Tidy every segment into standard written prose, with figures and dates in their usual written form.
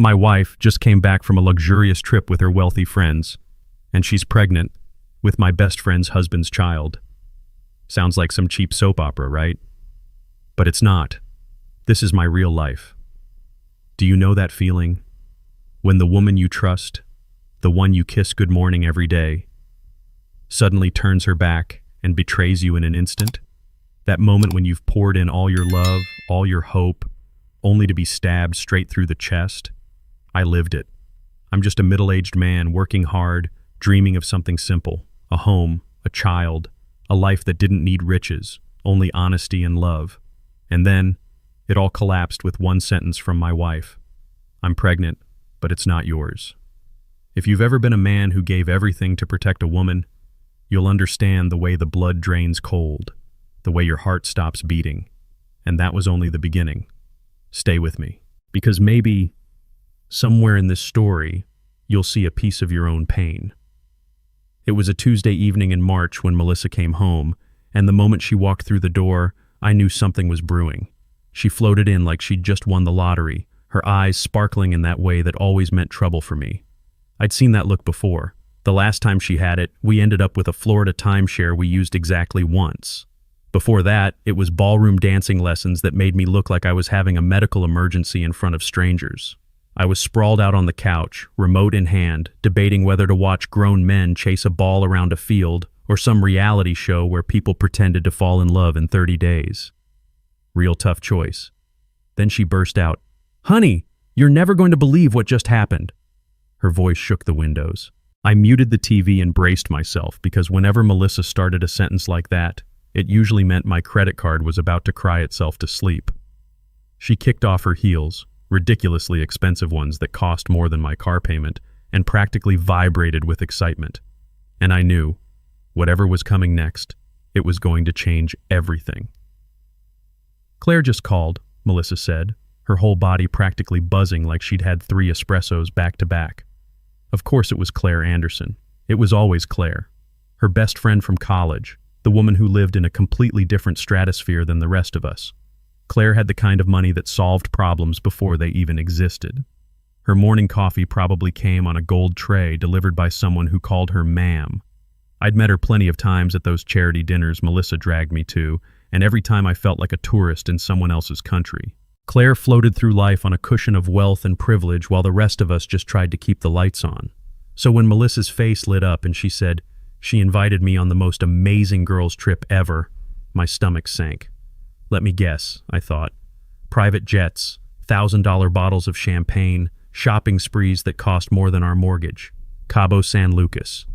My wife just came back from a luxurious trip with her wealthy friends, and she's pregnant with my best friend's husband's child. Sounds like some cheap soap opera, right? But it's not. This is my real life. Do you know that feeling? When the woman you trust, the one you kiss good morning every day, suddenly turns her back and betrays you in an instant? That moment when you've poured in all your love, all your hope, only to be stabbed straight through the chest? I lived it. I'm just a middle-aged man working hard, dreaming of something simple, a home, a child, a life that didn't need riches, only honesty and love. And then, it all collapsed with one sentence from my wife. I'm pregnant, but it's not yours. If you've ever been a man who gave everything to protect a woman, you'll understand the way the blood drains cold, the way your heart stops beating. And that was only the beginning. Stay with me, because maybe somewhere in this story, you'll see a piece of your own pain. It was a Tuesday evening in March when Melissa came home, and the moment she walked through the door, I knew something was brewing. She floated in like she'd just won the lottery, her eyes sparkling in that way that always meant trouble for me. I'd seen that look before. The last time she had it, we ended up with a Florida timeshare we used exactly once. Before that, it was ballroom dancing lessons that made me look like I was having a medical emergency in front of strangers. I was sprawled out on the couch, remote in hand, debating whether to watch grown men chase a ball around a field or some reality show where people pretended to fall in love in 30 days. Real tough choice. Then she burst out, "Honey, you're never going to believe what just happened." Her voice shook the windows. I muted the TV and braced myself because whenever Melissa started a sentence like that, it usually meant my credit card was about to cry itself to sleep. She kicked off her heels, ridiculously expensive ones that cost more than my car payment, and practically vibrated with excitement. And I knew, whatever was coming next, it was going to change everything. "Claire just called," Melissa said, her whole body practically buzzing like she'd had 3 espressos back to back. Of course it was Claire Anderson. It was always Claire. Her best friend from college, the woman who lived in a completely different stratosphere than the rest of us. Claire had the kind of money that solved problems before they even existed. Her morning coffee probably came on a gold tray delivered by someone who called her ma'am. I'd met her plenty of times at those charity dinners Melissa dragged me to, and every time I felt like a tourist in someone else's country. Claire floated through life on a cushion of wealth and privilege while the rest of us just tried to keep the lights on. So when Melissa's face lit up and she said she invited me on the most amazing girls' trip ever, my stomach sank. Let me guess, I thought. Private jets, $1,000 bottles of champagne, shopping sprees that cost more than our mortgage. Cabo San Lucas.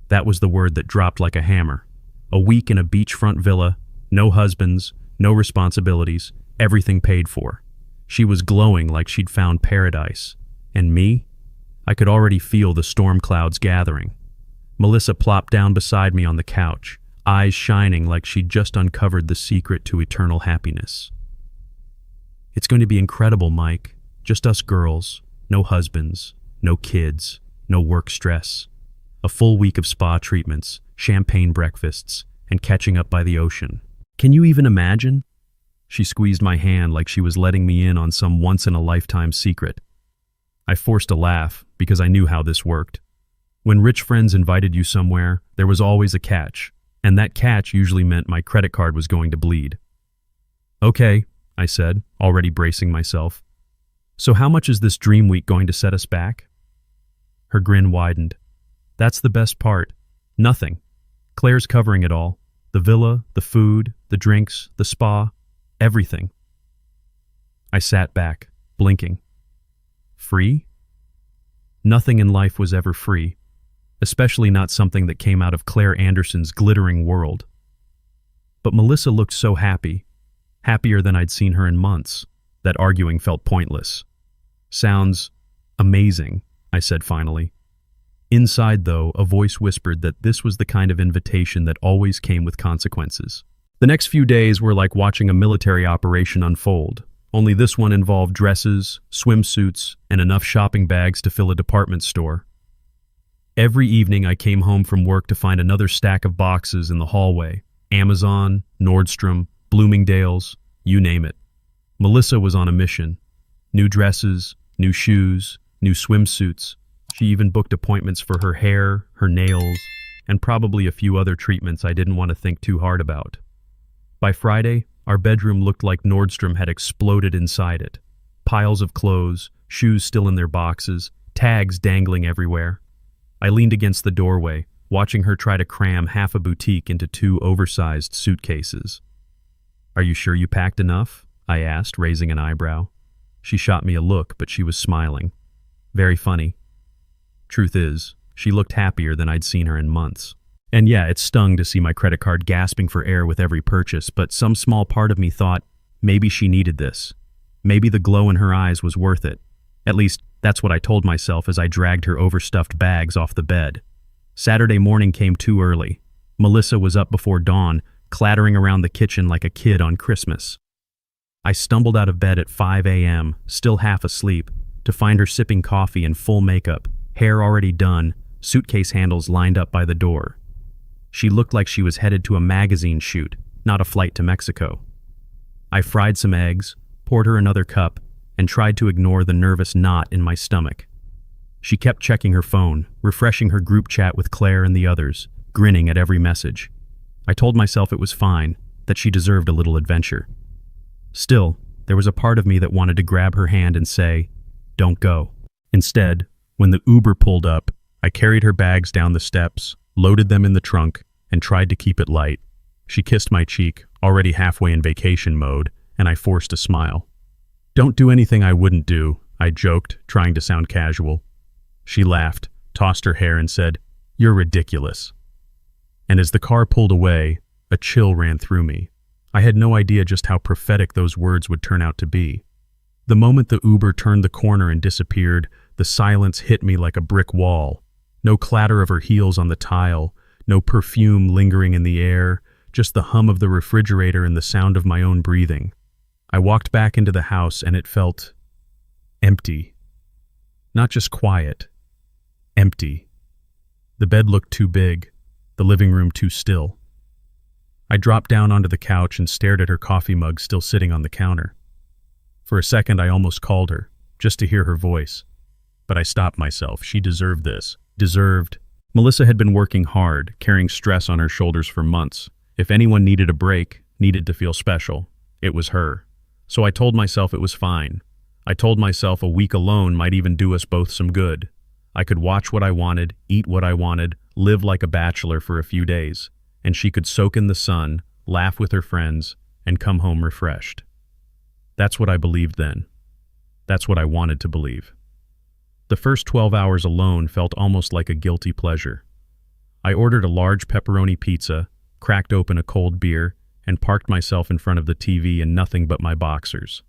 That was the word that dropped like a hammer. A week in a beachfront villa, no husbands, no responsibilities, everything paid for. She was glowing like she'd found paradise. And me? I could already feel the storm clouds gathering. Melissa plopped down beside me on the couch, eyes shining like she'd just uncovered the secret to eternal happiness. "It's going to be incredible, Mike. Just us girls, no husbands, no kids, no work stress. A full week of spa treatments, champagne breakfasts, and catching up by the ocean. Can you even imagine?" She squeezed my hand like she was letting me in on some once-in-a-lifetime secret. I forced a laugh because I knew how this worked. When rich friends invited you somewhere, there was always a catch, and that catch usually meant my credit card was going to bleed. "Okay," I said, already bracing myself. "So how much is this dream week going to set us back?" Her grin widened. "That's the best part. Nothing. Claire's covering it all. The villa, the food, the drinks, the spa, everything." I sat back, blinking. Free? Nothing in life was ever free, especially not something that came out of Claire Anderson's glittering world. But Melissa looked so happy, happier than I'd seen her in months, that arguing felt pointless. "Sounds amazing," I said finally. Inside, though, a voice whispered that this was the kind of invitation that always came with consequences. The next few days were like watching a military operation unfold, only this one involved dresses, swimsuits, and enough shopping bags to fill a department store. Every evening I came home from work to find another stack of boxes in the hallway. Amazon, Nordstrom, Bloomingdale's, you name it. Melissa was on a mission. New dresses, New shoes, new swimsuits. She even booked appointments for her hair, her nails, and probably a few other treatments I didn't want to think too hard about. By Friday, our bedroom looked like Nordstrom had exploded inside it. Piles of clothes, shoes still in their boxes, tags dangling everywhere. I leaned against the doorway, watching her try to cram half a boutique into 2 oversized suitcases. "Are you sure you packed enough?" I asked, raising an eyebrow. She shot me a look, but she was smiling. Very funny. Truth is, she looked happier than I'd seen her in months. And yeah, it stung to see my credit card gasping for air with every purchase, but some small part of me thought, maybe she needed this. Maybe the glow in her eyes was worth it. At least, that's what I told myself as I dragged her overstuffed bags off the bed. Saturday morning came too early. Melissa was up before dawn, clattering around the kitchen like a kid on Christmas. I stumbled out of bed at 5 a.m., still half asleep, to find her sipping coffee in full makeup, hair already done, suitcase handles lined up by the door. She looked like she was headed to a magazine shoot, not a flight to Mexico. I fried some eggs, poured her another cup, and tried to ignore the nervous knot in my stomach. She kept checking her phone, refreshing her group chat with Claire and the others, grinning at every message. I told myself it was fine, that she deserved a little adventure. Still, there was a part of me that wanted to grab her hand and say, "Don't go." Instead, when the Uber pulled up, I carried her bags down the steps, loaded them in the trunk, and tried to keep it light. She kissed my cheek, already halfway in vacation mode, and I forced a smile. "Don't do anything I wouldn't do," I joked, trying to sound casual. She laughed, tossed her hair, and said, "You're ridiculous." And as the car pulled away, a chill ran through me. I had no idea just how prophetic those words would turn out to be. The moment the Uber turned the corner and disappeared, the silence hit me like a brick wall. No clatter of her heels on the tile, no perfume lingering in the air, just the hum of the refrigerator and the sound of my own breathing. I walked back into the house and it felt empty. Not just quiet, empty. The bed looked too big, the living room too still. I dropped down onto the couch and stared at her coffee mug still sitting on the counter. For a second I almost called her, just to hear her voice. But I stopped myself. She deserved this. Melissa had been working hard, carrying stress on her shoulders for months. If anyone needed a break, needed to feel special, it was her. So I told myself it was fine. I told myself a week alone might even do us both some good. I could watch what I wanted, eat what I wanted, live like a bachelor for a few days, and she could soak in the sun, laugh with her friends, and come home refreshed. That's what I believed then. That's what I wanted to believe. The first 12 hours alone felt almost like a guilty pleasure. I ordered a large pepperoni pizza, cracked open a cold beer, and parked myself in front of the TV in nothing but my boxers.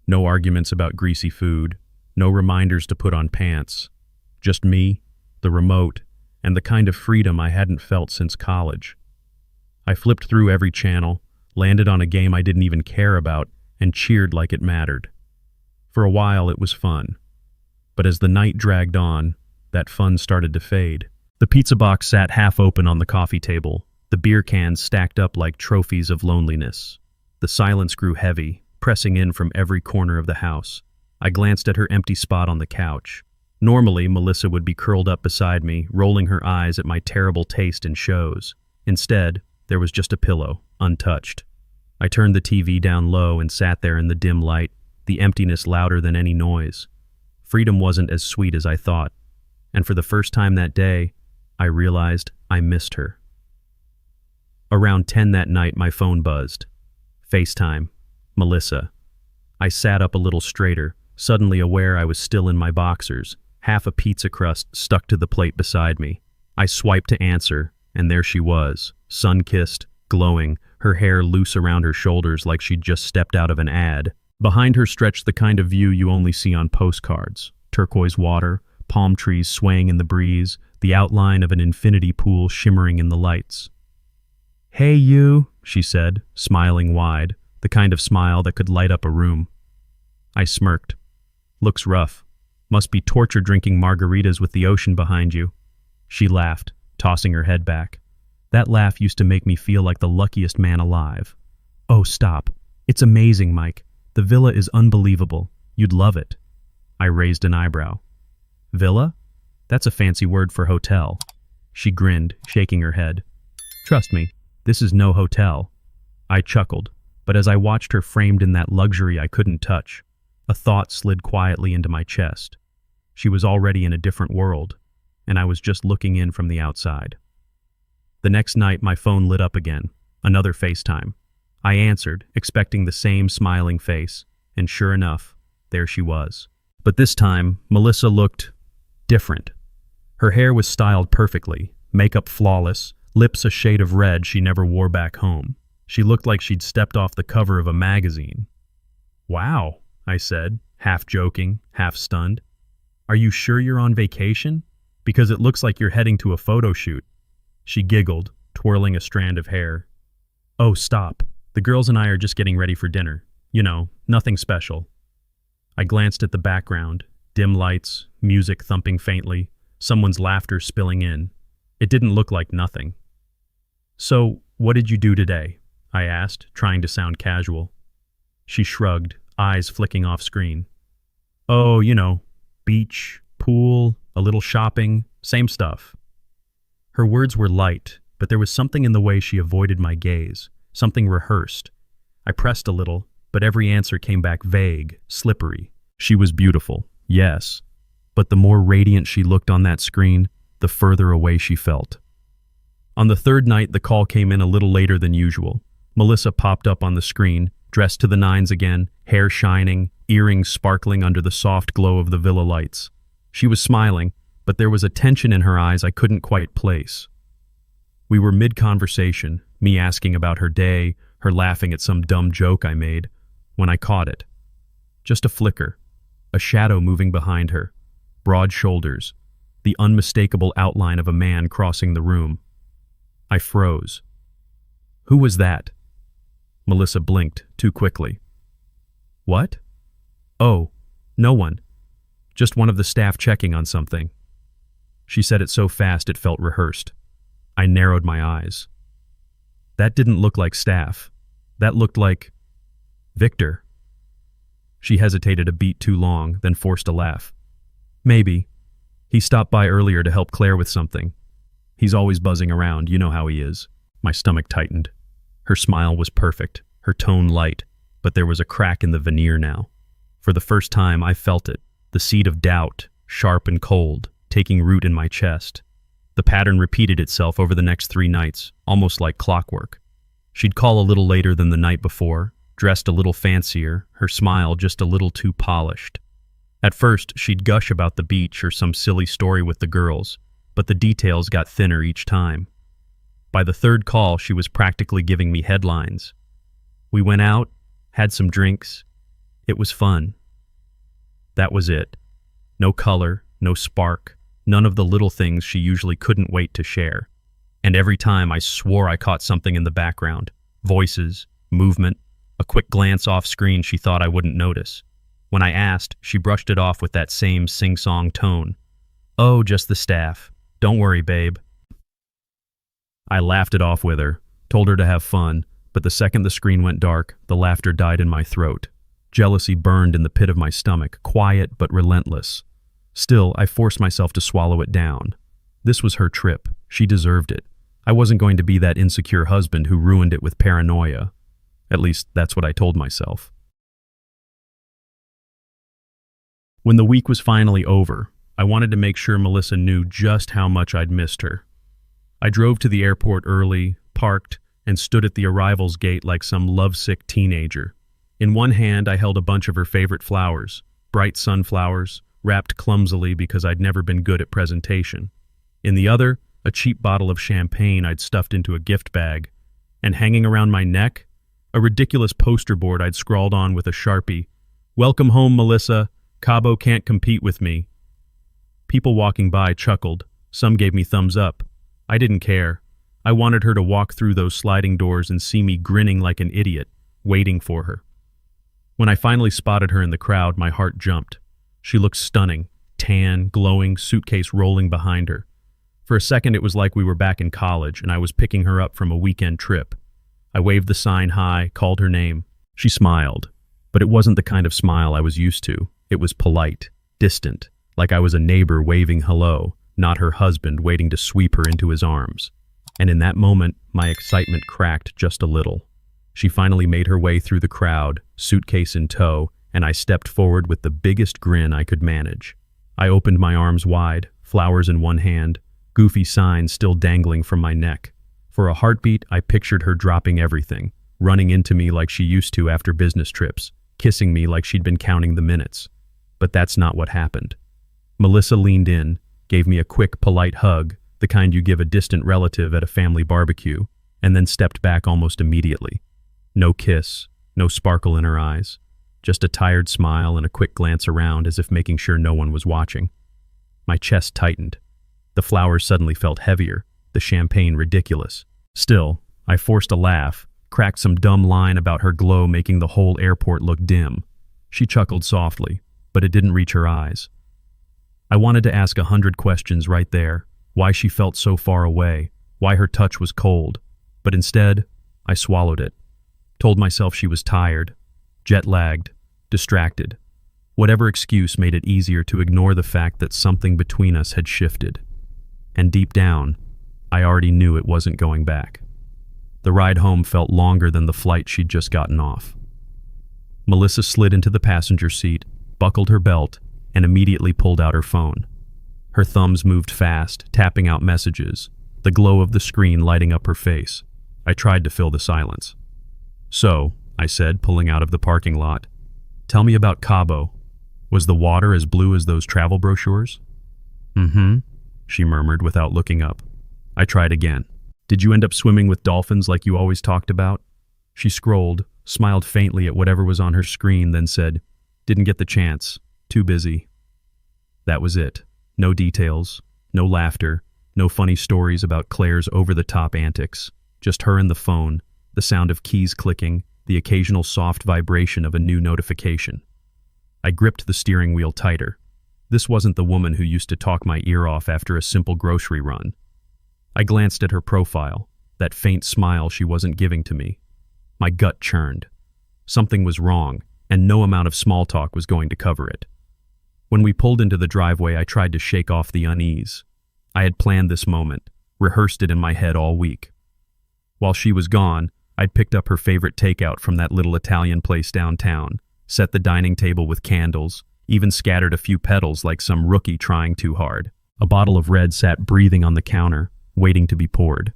No arguments about greasy food, no reminders to put on pants. Just me, the remote, and the kind of freedom I hadn't felt since college. I flipped through every channel, landed on a game I didn't even care about, and cheered like it mattered. For a while it was fun. But as the night dragged on, that fun started to fade. The pizza box sat half open on the coffee table, the beer cans stacked up like trophies of loneliness. The silence grew heavy, pressing in from every corner of the house. I glanced at her empty spot on the couch. Normally, Melissa would be curled up beside me, rolling her eyes at my terrible taste in shows. Instead, there was just a pillow, untouched. I turned the TV down low and sat there in the dim light, the emptiness louder than any noise. Freedom wasn't as sweet as I thought, and for the first time that day, I realized I missed her. Around 10 that night, my phone buzzed. FaceTime. Melissa. I sat up a little straighter, suddenly aware I was still in my boxers, half a pizza crust stuck to the plate beside me. I swiped to answer, and there she was, sun-kissed, glowing, her hair loose around her shoulders like she'd just stepped out of an ad. Behind her stretched the kind of view you only see on postcards. Turquoise water, palm trees swaying in the breeze, the outline of an infinity pool shimmering in the lights. "Hey you," she said, smiling wide, the kind of smile that could light up a room. I smirked. "Looks rough. Must be torture drinking margaritas with the ocean behind you." She laughed, tossing her head back. That laugh used to make me feel like the luckiest man alive. "Oh, stop. It's amazing, Mike. The villa is unbelievable. You'd love it." I raised an eyebrow. Villa? That's a fancy word for hotel. She grinned, shaking her head. Trust me, this is no hotel. I chuckled, but as I watched her framed in that luxury I couldn't touch, a thought slid quietly into my chest. She was already in a different world, and I was just looking in from the outside. The next night, my phone lit up again, another FaceTime. I answered, expecting the same smiling face, and sure enough, there she was. But this time, Melissa looked different. Her hair was styled perfectly, makeup flawless, lips a shade of red she never wore back home. She looked like she'd stepped off the cover of a magazine. Wow, I said, half joking, half stunned. Are you sure you're on vacation? Because it looks like you're heading to a photo shoot. She giggled, twirling a strand of hair. Oh, stop. The girls and I are just getting ready for dinner. You know, nothing special. I glanced at the background, dim lights, music thumping faintly, someone's laughter spilling in. It didn't look like nothing. So, what did you do today? I asked, trying to sound casual. She shrugged, eyes flicking off screen. Oh, you know, beach, pool, a little shopping, same stuff. Her words were light, but there was something in the way she avoided my gaze, something rehearsed. I pressed a little, but every answer came back vague, slippery. She was beautiful, yes, but the more radiant she looked on that screen, the further away she felt. On the third night, the call came in a little later than usual. Melissa popped up on the screen, dressed to the nines again, hair shining, earrings sparkling under the soft glow of the villa lights. She was smiling, but there was a tension in her eyes I couldn't quite place. We were mid-conversation, me asking about her day, her laughing at some dumb joke I made, when I caught it. Just a flicker, a shadow moving behind her, broad shoulders, the unmistakable outline of a man crossing the room. I froze. Who was that? Melissa blinked too quickly. What? Oh, no one. Just one of the staff checking on something. She said it so fast it felt rehearsed. I narrowed my eyes. That didn't look like staff. That looked like Victor. She hesitated a beat too long, then forced a laugh. Maybe. He stopped by earlier to help Claire with something. He's always buzzing around, you know how he is. My stomach tightened. Her smile was perfect, her tone light, but there was a crack in the veneer now. For the first time, I felt it, the seed of doubt, sharp and cold, taking root in my chest. The pattern repeated itself over the next 3 nights, almost like clockwork. She'd call a little later than the night before, dressed a little fancier, her smile just a little too polished. At first, she'd gush about the beach or some silly story with the girls, but the details got thinner each time. By the third call, she was practically giving me headlines. We went out, had some drinks. It was fun. That was it. No color, no spark, none of the little things she usually couldn't wait to share. And every time I swore I caught something in the background. Voices, movement, a quick glance off screen she thought I wouldn't notice. When I asked, she brushed it off with that same sing-song tone. Oh, just the staff. Don't worry, babe. I laughed it off with her, told her to have fun, but the second the screen went dark, the laughter died in my throat. Jealousy burned in the pit of my stomach, quiet but relentless. Still, I forced myself to swallow it down. This was her trip. She deserved it. I wasn't going to be that insecure husband who ruined it with paranoia. At least, that's what I told myself. When the week was finally over, I wanted to make sure Melissa knew just how much I'd missed her. I drove to the airport early, parked, and stood at the arrivals gate like some lovesick teenager. In one hand, I held a bunch of her favorite flowers, bright sunflowers, wrapped clumsily because I'd never been good at presentation. In the other, a cheap bottle of champagne I'd stuffed into a gift bag, and hanging around my neck, a ridiculous poster board I'd scrawled on with a Sharpie. Welcome home, Melissa. Cabo can't compete with me. People walking by chuckled. Some gave me thumbs up. I didn't care. I wanted her to walk through those sliding doors and see me grinning like an idiot, waiting for her. When I finally spotted her in the crowd, my heart jumped. She looked stunning, tan, glowing, suitcase rolling behind her. For a second, it was like we were back in college and I was picking her up from a weekend trip. I waved the sign high, called her name. She smiled, but it wasn't the kind of smile I was used to. It was polite, distant, like I was a neighbor waving hello, not her husband waiting to sweep her into his arms. And in that moment, my excitement cracked just a little. She finally made her way through the crowd, suitcase in tow, and I stepped forward with the biggest grin I could manage. I opened my arms wide, flowers in one hand, goofy signs still dangling from my neck. For a heartbeat, I pictured her dropping everything, running into me like she used to after business trips, kissing me like she'd been counting the minutes. But that's not what happened. Melissa leaned in, gave me a quick, polite hug, the kind you give a distant relative at a family barbecue, and then stepped back almost immediately. No kiss, no sparkle in her eyes, just a tired smile and a quick glance around as if making sure no one was watching. My chest tightened. The flowers suddenly felt heavier, the champagne ridiculous. Still, I forced a laugh, cracked some dumb line about her glow making the whole airport look dim. She chuckled softly, but it didn't reach her eyes. I wanted to ask 100 questions right there, why she felt so far away, why her touch was cold, but instead, I swallowed it. Told myself she was tired, jet-lagged, distracted. Whatever excuse made it easier to ignore the fact that something between us had shifted. And deep down, I already knew it wasn't going back. The ride home felt longer than the flight she'd just gotten off. Melissa slid into the passenger seat, buckled her belt, and immediately pulled out her phone. Her thumbs moved fast, tapping out messages, the glow of the screen lighting up her face. I tried to fill the silence. "So," I said, pulling out of the parking lot, "tell me about Cabo. Was the water as blue as those travel brochures?" "Mm-hmm," she murmured without looking up. I tried again. "Did you end up swimming with dolphins like you always talked about?" She scrolled, smiled faintly at whatever was on her screen, then said, "Didn't get the chance. Too busy." That was it. No details, no laughter, no funny stories about Claire's over-the-top antics. Just her and the phone, the sound of keys clicking, the occasional soft vibration of a new notification. I gripped the steering wheel tighter. This wasn't the woman who used to talk my ear off after a simple grocery run. I glanced at her profile, that faint smile she wasn't giving to me. My gut churned. Something was wrong, and no amount of small talk was going to cover it. When we pulled into the driveway, I tried to shake off the unease. I had planned this moment, rehearsed it in my head all week. While she was gone, I'd picked up her favorite takeout from that little Italian place downtown, set the dining table with candles, even scattered a few petals like some rookie trying too hard. A bottle of red sat breathing on the counter, waiting to be poured.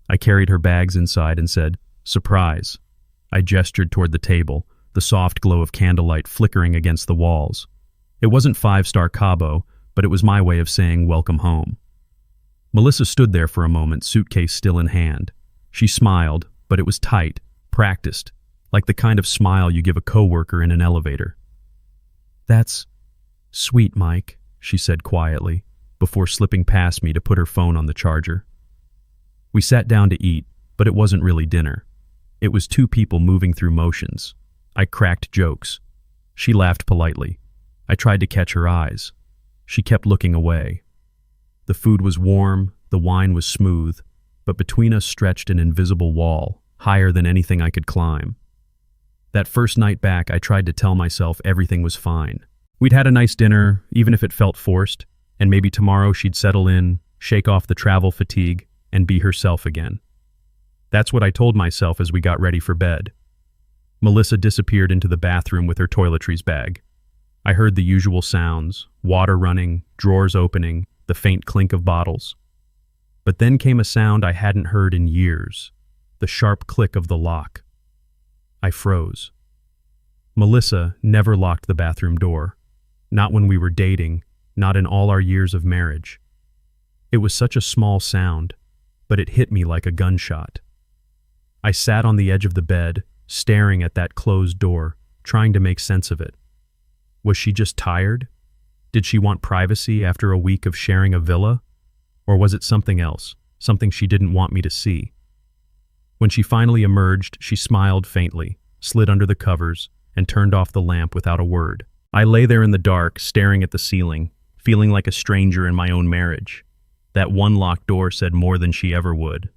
I carried her bags inside and said, "Surprise." I gestured toward the table, the soft glow of candlelight flickering against the walls. It wasn't five-star Cabo, but it was my way of saying welcome home. Melissa stood there for a moment, suitcase still in hand. She smiled, but it was tight, practiced, like the kind of smile you give a coworker in an elevator. "That's sweet, Mike," she said quietly, before slipping past me to put her phone on the charger. We sat down to eat, but it wasn't really dinner. It was two people moving through motions. I cracked jokes. She laughed politely. I tried to catch her eyes. She kept looking away. The food was warm, the wine was smooth, but between us stretched an invisible wall, higher than anything I could climb. That first night back, I tried to tell myself everything was fine. We'd had a nice dinner, even if it felt forced, and maybe tomorrow she'd settle in, shake off the travel fatigue, and be herself again. That's what I told myself as we got ready for bed. Melissa disappeared into the bathroom with her toiletries bag. I heard the usual sounds, water running, drawers opening, the faint clink of bottles. But then came a sound I hadn't heard in years, the sharp click of the lock. I froze. Melissa never locked the bathroom door, not when we were dating, not in all our years of marriage. It was such a small sound, but it hit me like a gunshot. I sat on the edge of the bed, staring at that closed door, trying to make sense of it. Was she just tired? Did she want privacy after a week of sharing a villa? Or was it something else, something she didn't want me to see? When she finally emerged, she smiled faintly, slid under the covers, and turned off the lamp without a word. I lay there in the dark, staring at the ceiling, feeling like a stranger in my own marriage. That one locked door said more than she ever would.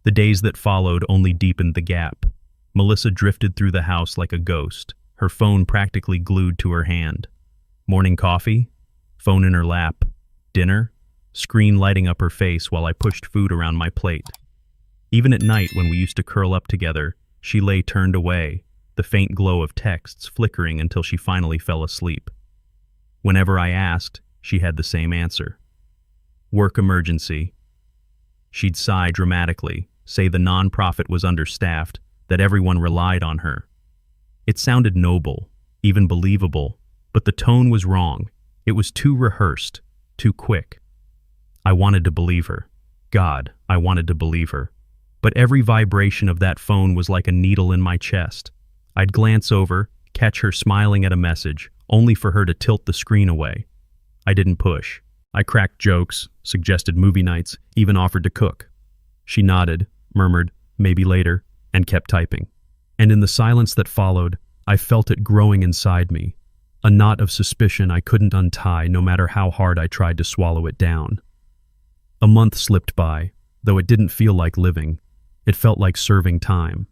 The days that followed only deepened the gap. Melissa drifted through the house like a ghost, her phone practically glued to her hand. Morning coffee, phone in her lap, dinner, screen lighting up her face while I pushed food around my plate. Even at night when we used to curl up together, she lay turned away, the faint glow of texts flickering until she finally fell asleep. Whenever I asked, she had the same answer. Work emergency. She'd sigh dramatically, say the nonprofit was understaffed, that everyone relied on her. It sounded noble, even believable, but the tone was wrong. It was too rehearsed, too quick. I wanted to believe her. God, I wanted to believe her. But every vibration of that phone was like a needle in my chest. I'd glance over, catch her smiling at a message, only for her to tilt the screen away. I didn't push. I cracked jokes, suggested movie nights, even offered to cook. She nodded, murmured, maybe later, and kept typing. And in the silence that followed, I felt it growing inside me, a knot of suspicion I couldn't untie no matter how hard I tried to swallow it down. A month slipped by, though it didn't feel like living. It felt like serving time.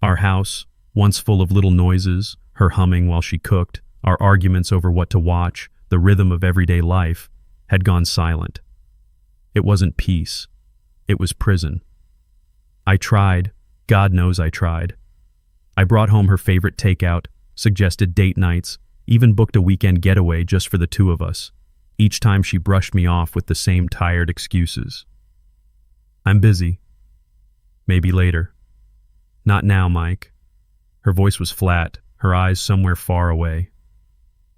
Our house, once full of little noises, her humming while she cooked, our arguments over what to watch, the rhythm of everyday life, had gone silent. It wasn't peace. It was prison. I tried. God knows I tried. I brought home her favorite takeout, suggested date nights, even booked a weekend getaway just for the two of us. Each time she brushed me off with the same tired excuses. I'm busy. Maybe later. Not now, Mike. Her voice was flat, her eyes somewhere far away.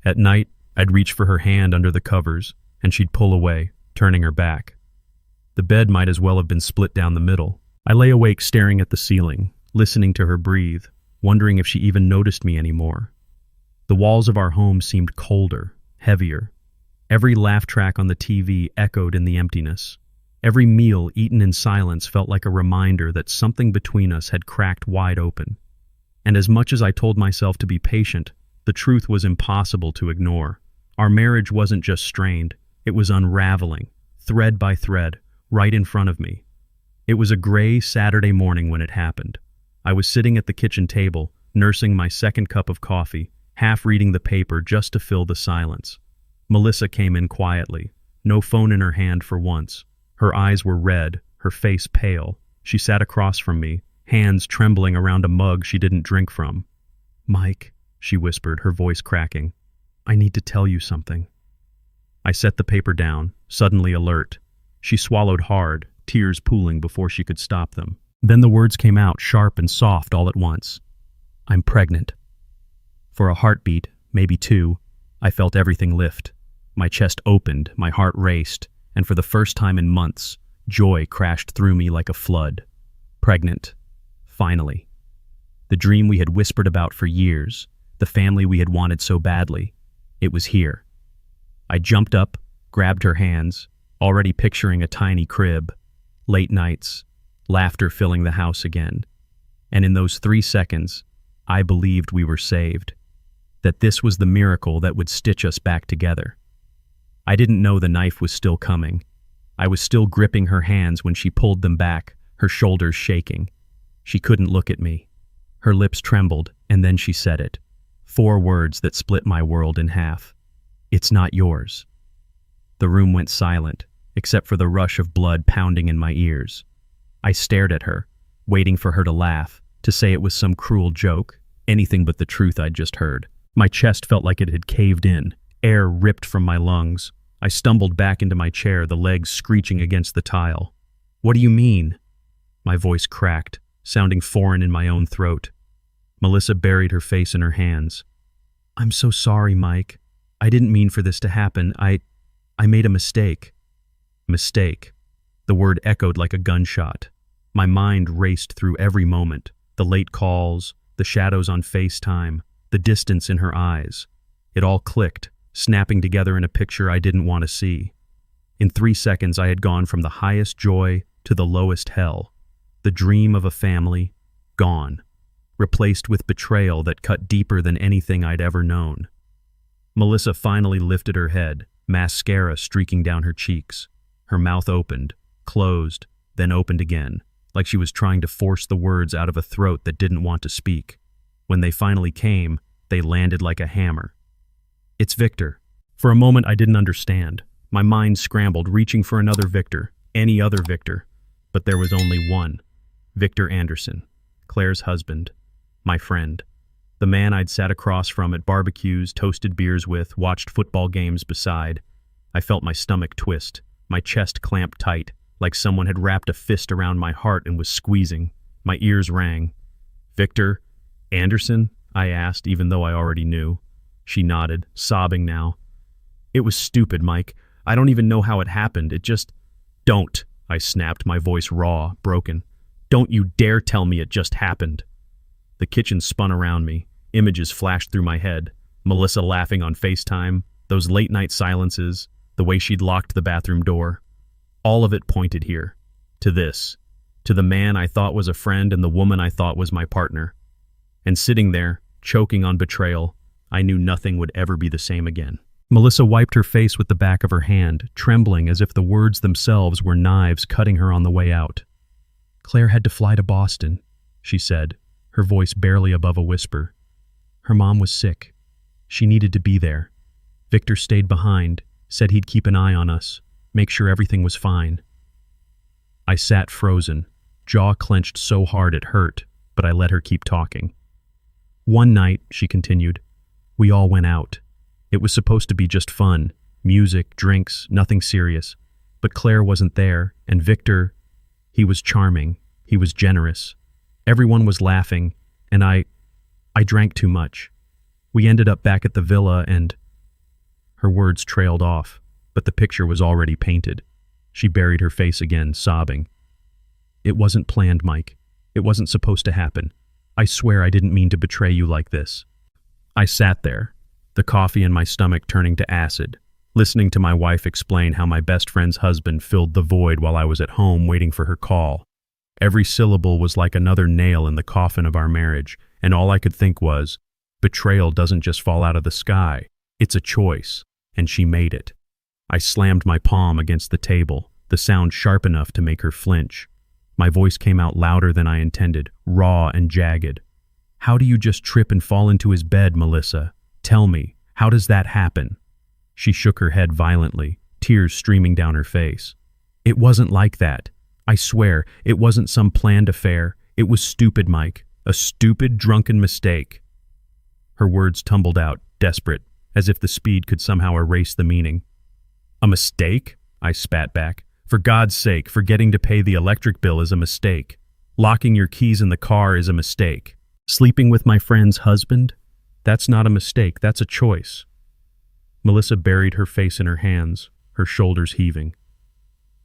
At night, I'd reach for her hand under the covers, and she'd pull away, turning her back. The bed might as well have been split down the middle. I lay awake staring at the ceiling, listening to her breathe, wondering if she even noticed me anymore. The walls of our home seemed colder, heavier. Every laugh track on the TV echoed in the emptiness. Every meal eaten in silence felt like a reminder that something between us had cracked wide open. And as much as I told myself to be patient, the truth was impossible to ignore. Our marriage wasn't just strained, it was unraveling, thread by thread, right in front of me. It was a gray Saturday morning when it happened. I was sitting at the kitchen table, nursing my second cup of coffee, half reading the paper just to fill the silence. Melissa came in quietly, no phone in her hand for once. Her eyes were red, her face pale. She sat across from me, hands trembling around a mug she didn't drink from. Mike, she whispered, her voice cracking. I need to tell you something. I set the paper down, suddenly alert. She swallowed hard, tears pooling before she could stop them. Then the words came out sharp and soft all at once. I'm pregnant. For a heartbeat, maybe two, I felt everything lift. My chest opened, my heart raced, and for the first time in months, joy crashed through me like a flood. Pregnant. Finally. The dream we had whispered about for years, the family we had wanted so badly, it was here. I jumped up, grabbed her hands, already picturing a tiny crib, late nights, laughter filling the house again. And in those 3 seconds, I believed we were saved, that this was the miracle that would stitch us back together. I didn't know the knife was still coming. I was still gripping her hands when she pulled them back, her shoulders shaking. She couldn't look at me. Her lips trembled, and then she said it. 4 words that split my world in half. It's not yours. The room went silent, except for the rush of blood pounding in my ears. I stared at her, waiting for her to laugh, to say it was some cruel joke, anything but the truth I'd just heard. My chest felt like it had caved in, air ripped from my lungs. I stumbled back into my chair, the legs screeching against the tile. What do you mean? My voice cracked, sounding foreign in my own throat. Melissa buried her face in her hands. I'm so sorry, Mike. I didn't mean for this to happen. I made a mistake. Mistake. The word echoed like a gunshot. My mind raced through every moment, the late calls, the shadows on FaceTime, the distance in her eyes. It all clicked, snapping together in a picture I didn't want to see. In 3 seconds, I had gone from the highest joy to the lowest hell. The dream of a family, gone, replaced with betrayal that cut deeper than anything I'd ever known. Melissa finally lifted her head, mascara streaking down her cheeks. Her mouth opened, closed, then opened again, like she was trying to force the words out of a throat that didn't want to speak. When they finally came, they landed like a hammer. It's Victor. For a moment, I didn't understand. My mind scrambled, reaching for another Victor, any other Victor. But there was only one. Victor Anderson, Claire's husband, my friend. The man I'd sat across from at barbecues, toasted beers with, watched football games beside. I felt my stomach twist, my chest clamp tight, like someone had wrapped a fist around my heart and was squeezing. My ears rang. "Victor Anderson?" I asked, even though I already knew. She nodded, sobbing now. "It was stupid, Mike. I don't even know how it happened. It just—" "Don't," I snapped, my voice raw, broken. "Don't you dare tell me it just happened." The kitchen spun around me. Images flashed through my head. Melissa laughing on FaceTime, those late-night silences, the way she'd locked the bathroom door. All of it pointed here. To this. To the man I thought was a friend and the woman I thought was my partner. And sitting there, choking on betrayal, I knew nothing would ever be the same again. Melissa wiped her face with the back of her hand, trembling as if the words themselves were knives cutting her on the way out. "Claire had to fly to Boston," she said, her voice barely above a whisper. "Her mom was sick. She needed to be there. Victor stayed behind, said he'd keep an eye on us, make sure everything was fine." I sat frozen, jaw clenched so hard it hurt, but I let her keep talking. "One night," she continued, "we all went out. It was supposed to be just fun, music, drinks, nothing serious. But Claire wasn't there, and Victor, he was charming, he was generous. Everyone was laughing, and I drank too much. We ended up back at the villa and—" Her words trailed off, but the picture was already painted. She buried her face again, sobbing. "It wasn't planned, Mike. It wasn't supposed to happen. I swear I didn't mean to betray you like this." I sat there, the coffee in my stomach turning to acid, listening to my wife explain how my best friend's husband filled the void while I was at home waiting for her call. Every syllable was like another nail in the coffin of our marriage, and all I could think was, betrayal doesn't just fall out of the sky. It's a choice, and she made it. I slammed my palm against the table, the sound sharp enough to make her flinch. My voice came out louder than I intended, raw and jagged. "How do you just trip and fall into his bed, Melissa? Tell me, how does that happen?" She shook her head violently, tears streaming down her face. "It wasn't like that. I swear, it wasn't some planned affair. It was stupid, Mike. A stupid, drunken mistake." Her words tumbled out, desperate, as if the speed could somehow erase the meaning. "A mistake?" I spat back. "For God's sake, forgetting to pay the electric bill is a mistake. Locking your keys in the car is a mistake. Sleeping with my friend's husband? That's not a mistake, that's a choice." Melissa buried her face in her hands, her shoulders heaving.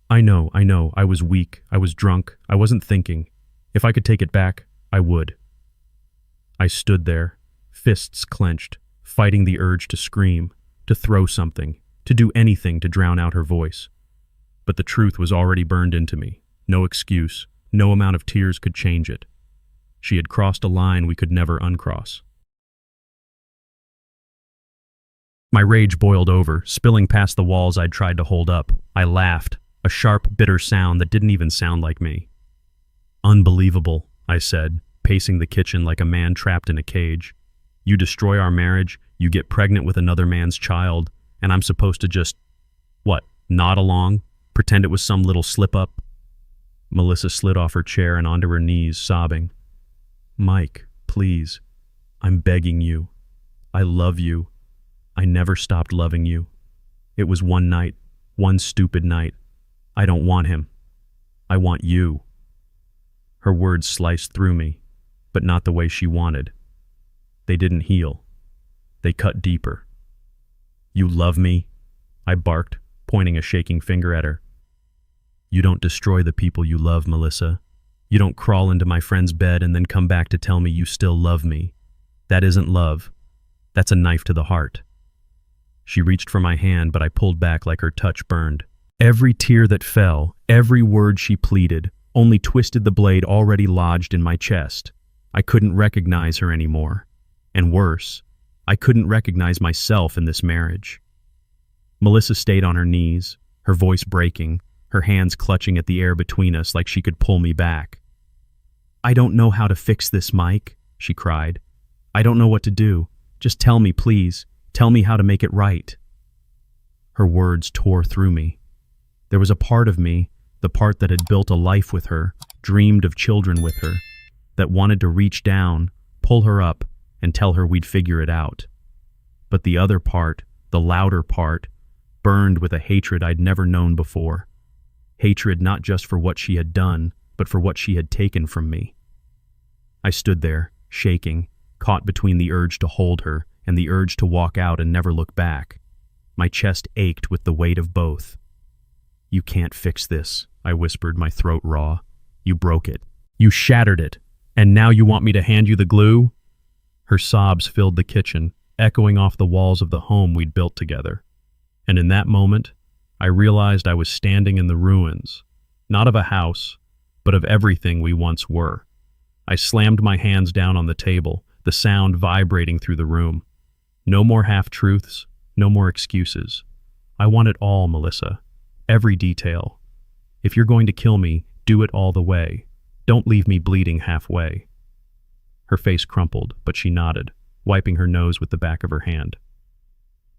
I know, I was weak, I was drunk, I wasn't thinking. If I could take it back, I would." I stood there, fists clenched, fighting the urge to scream, to throw something, to do anything to drown out her voice. But the truth was already burned into me. No excuse, no amount of tears could change it. She had crossed a line we could never uncross. My rage boiled over, spilling past the walls I'd tried to hold up. I laughed, a sharp, bitter sound that didn't even sound like me. "Unbelievable," I said, pacing the kitchen like a man trapped in a cage. "You destroy our marriage, you get pregnant with another man's child, and I'm supposed to just, what, nod along? Pretend it was some little slip-up?" Melissa slid off her chair and onto her knees, sobbing. "Mike, please. I'm begging you. I love you. I never stopped loving you. It was one night, one stupid night. I don't want him. I want you." Her words sliced through me, but not the way she wanted. They didn't heal. They cut deeper. "You love me?" I barked, pointing a shaking finger at her. "You don't destroy the people you love, Melissa. You don't crawl into my friend's bed and then come back to tell me you still love me. That isn't love. That's a knife to the heart." She reached for my hand, but I pulled back like her touch burned. Every tear that fell, every word she pleaded, only twisted the blade already lodged in my chest. I couldn't recognize her anymore. And worse, I couldn't recognize myself in this marriage. Melissa stayed on her knees, her voice breaking, her hands clutching at the air between us like she could pull me back. "I don't know how to fix this, Mike," she cried. "I don't know what to do. Just tell me, please. Tell me how to make it right." Her words tore through me. There was a part of me, the part that had built a life with her, dreamed of children with her, that wanted to reach down, pull her up, and tell her we'd figure it out. But the other part, the louder part, burned with a hatred I'd never known before. Hatred not just for what she had done, but for what she had taken from me. I stood there, shaking, caught between the urge to hold her and the urge to walk out and never look back. My chest ached with the weight of both. "You can't fix this," I whispered, my throat raw. "You broke it. You shattered it. And now you want me to hand you the glue?" Her sobs filled the kitchen, echoing off the walls of the home we'd built together. And in that moment, I realized I was standing in the ruins, not of a house, but of everything we once were. I slammed my hands down on the table, the sound vibrating through the room. No more half-truths, no more excuses. I want it all, Melissa. Every detail. If you're going to kill me, do it all the way. Don't leave me bleeding halfway. Her face crumpled, but she nodded, wiping her nose with the back of her hand.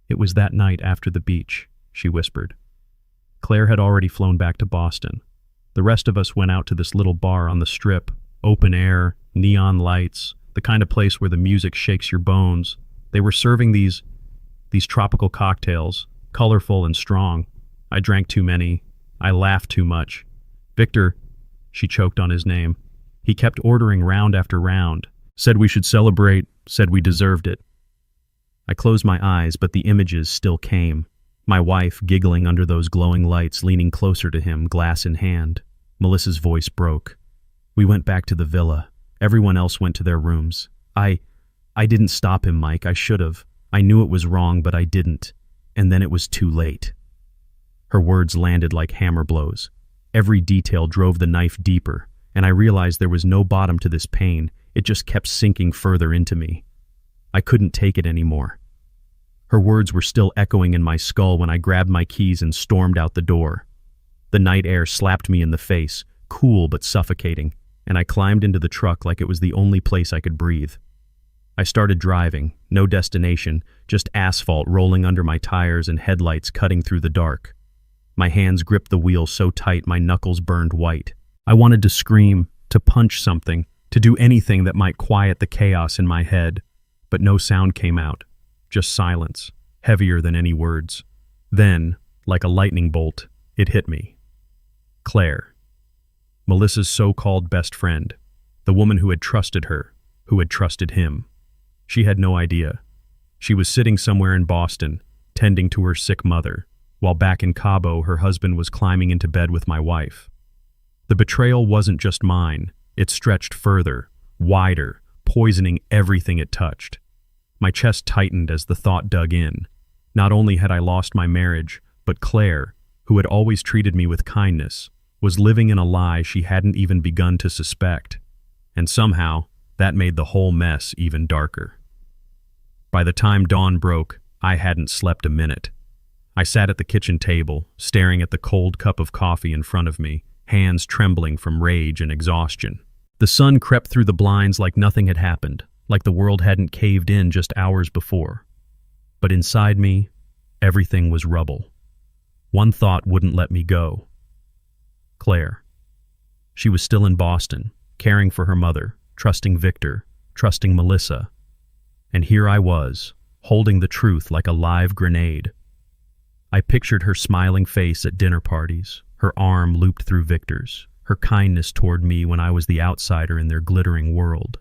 "It was that night after the beach," she whispered. Claire had already flown back to Boston. The rest of us went out to this little bar on the Strip, open air, neon lights, the kind of place where the music shakes your bones. They were serving these tropical cocktails, colorful and strong. I drank too many. I laughed too much. Victor, she choked on his name. He kept ordering round after round, said we should celebrate, said we deserved it. I closed my eyes, but the images still came. My wife giggling under those glowing lights, leaning closer to him, glass in hand. Melissa's voice broke. We went back to the villa. Everyone else went to their rooms. I didn't stop him, Mike. I should have. I knew it was wrong, but I didn't. And then it was too late. Her words landed like hammer blows. Every detail drove the knife deeper, and I realized there was no bottom to this pain. It just kept sinking further into me. I couldn't take it anymore. Her words were still echoing in my skull when I grabbed my keys and stormed out the door. The night air slapped me in the face, cool but suffocating, and I climbed into the truck like it was the only place I could breathe. I started driving, no destination, just asphalt rolling under my tires and headlights cutting through the dark. My hands gripped the wheel so tight my knuckles burned white. I wanted to scream, to punch something, to do anything that might quiet the chaos in my head, but no sound came out, just silence, heavier than any words. Then, like a lightning bolt, it hit me. Claire. Melissa's so-called best friend, the woman who had trusted her, who had trusted him. She had no idea. She was sitting somewhere in Boston, tending to her sick mother, while back in Cabo her husband was climbing into bed with my wife. The betrayal wasn't just mine. It stretched further, wider, poisoning everything it touched. My chest tightened as the thought dug in. Not only had I lost my marriage, but Claire, who had always treated me with kindness, was living in a lie she hadn't even begun to suspect. And somehow, that made the whole mess even darker. By the time dawn broke, I hadn't slept a minute. I sat at the kitchen table, staring at the cold cup of coffee in front of me, hands trembling from rage and exhaustion. The sun crept through the blinds like nothing had happened, like the world hadn't caved in just hours before. But inside me, everything was rubble. One thought wouldn't let me go. Claire. She was still in Boston, caring for her mother, trusting Victor, trusting Melissa. And here I was, holding the truth like a live grenade. I pictured her smiling face at dinner parties, her arm looped through Victor's, her kindness toward me when I was the outsider in their glittering world.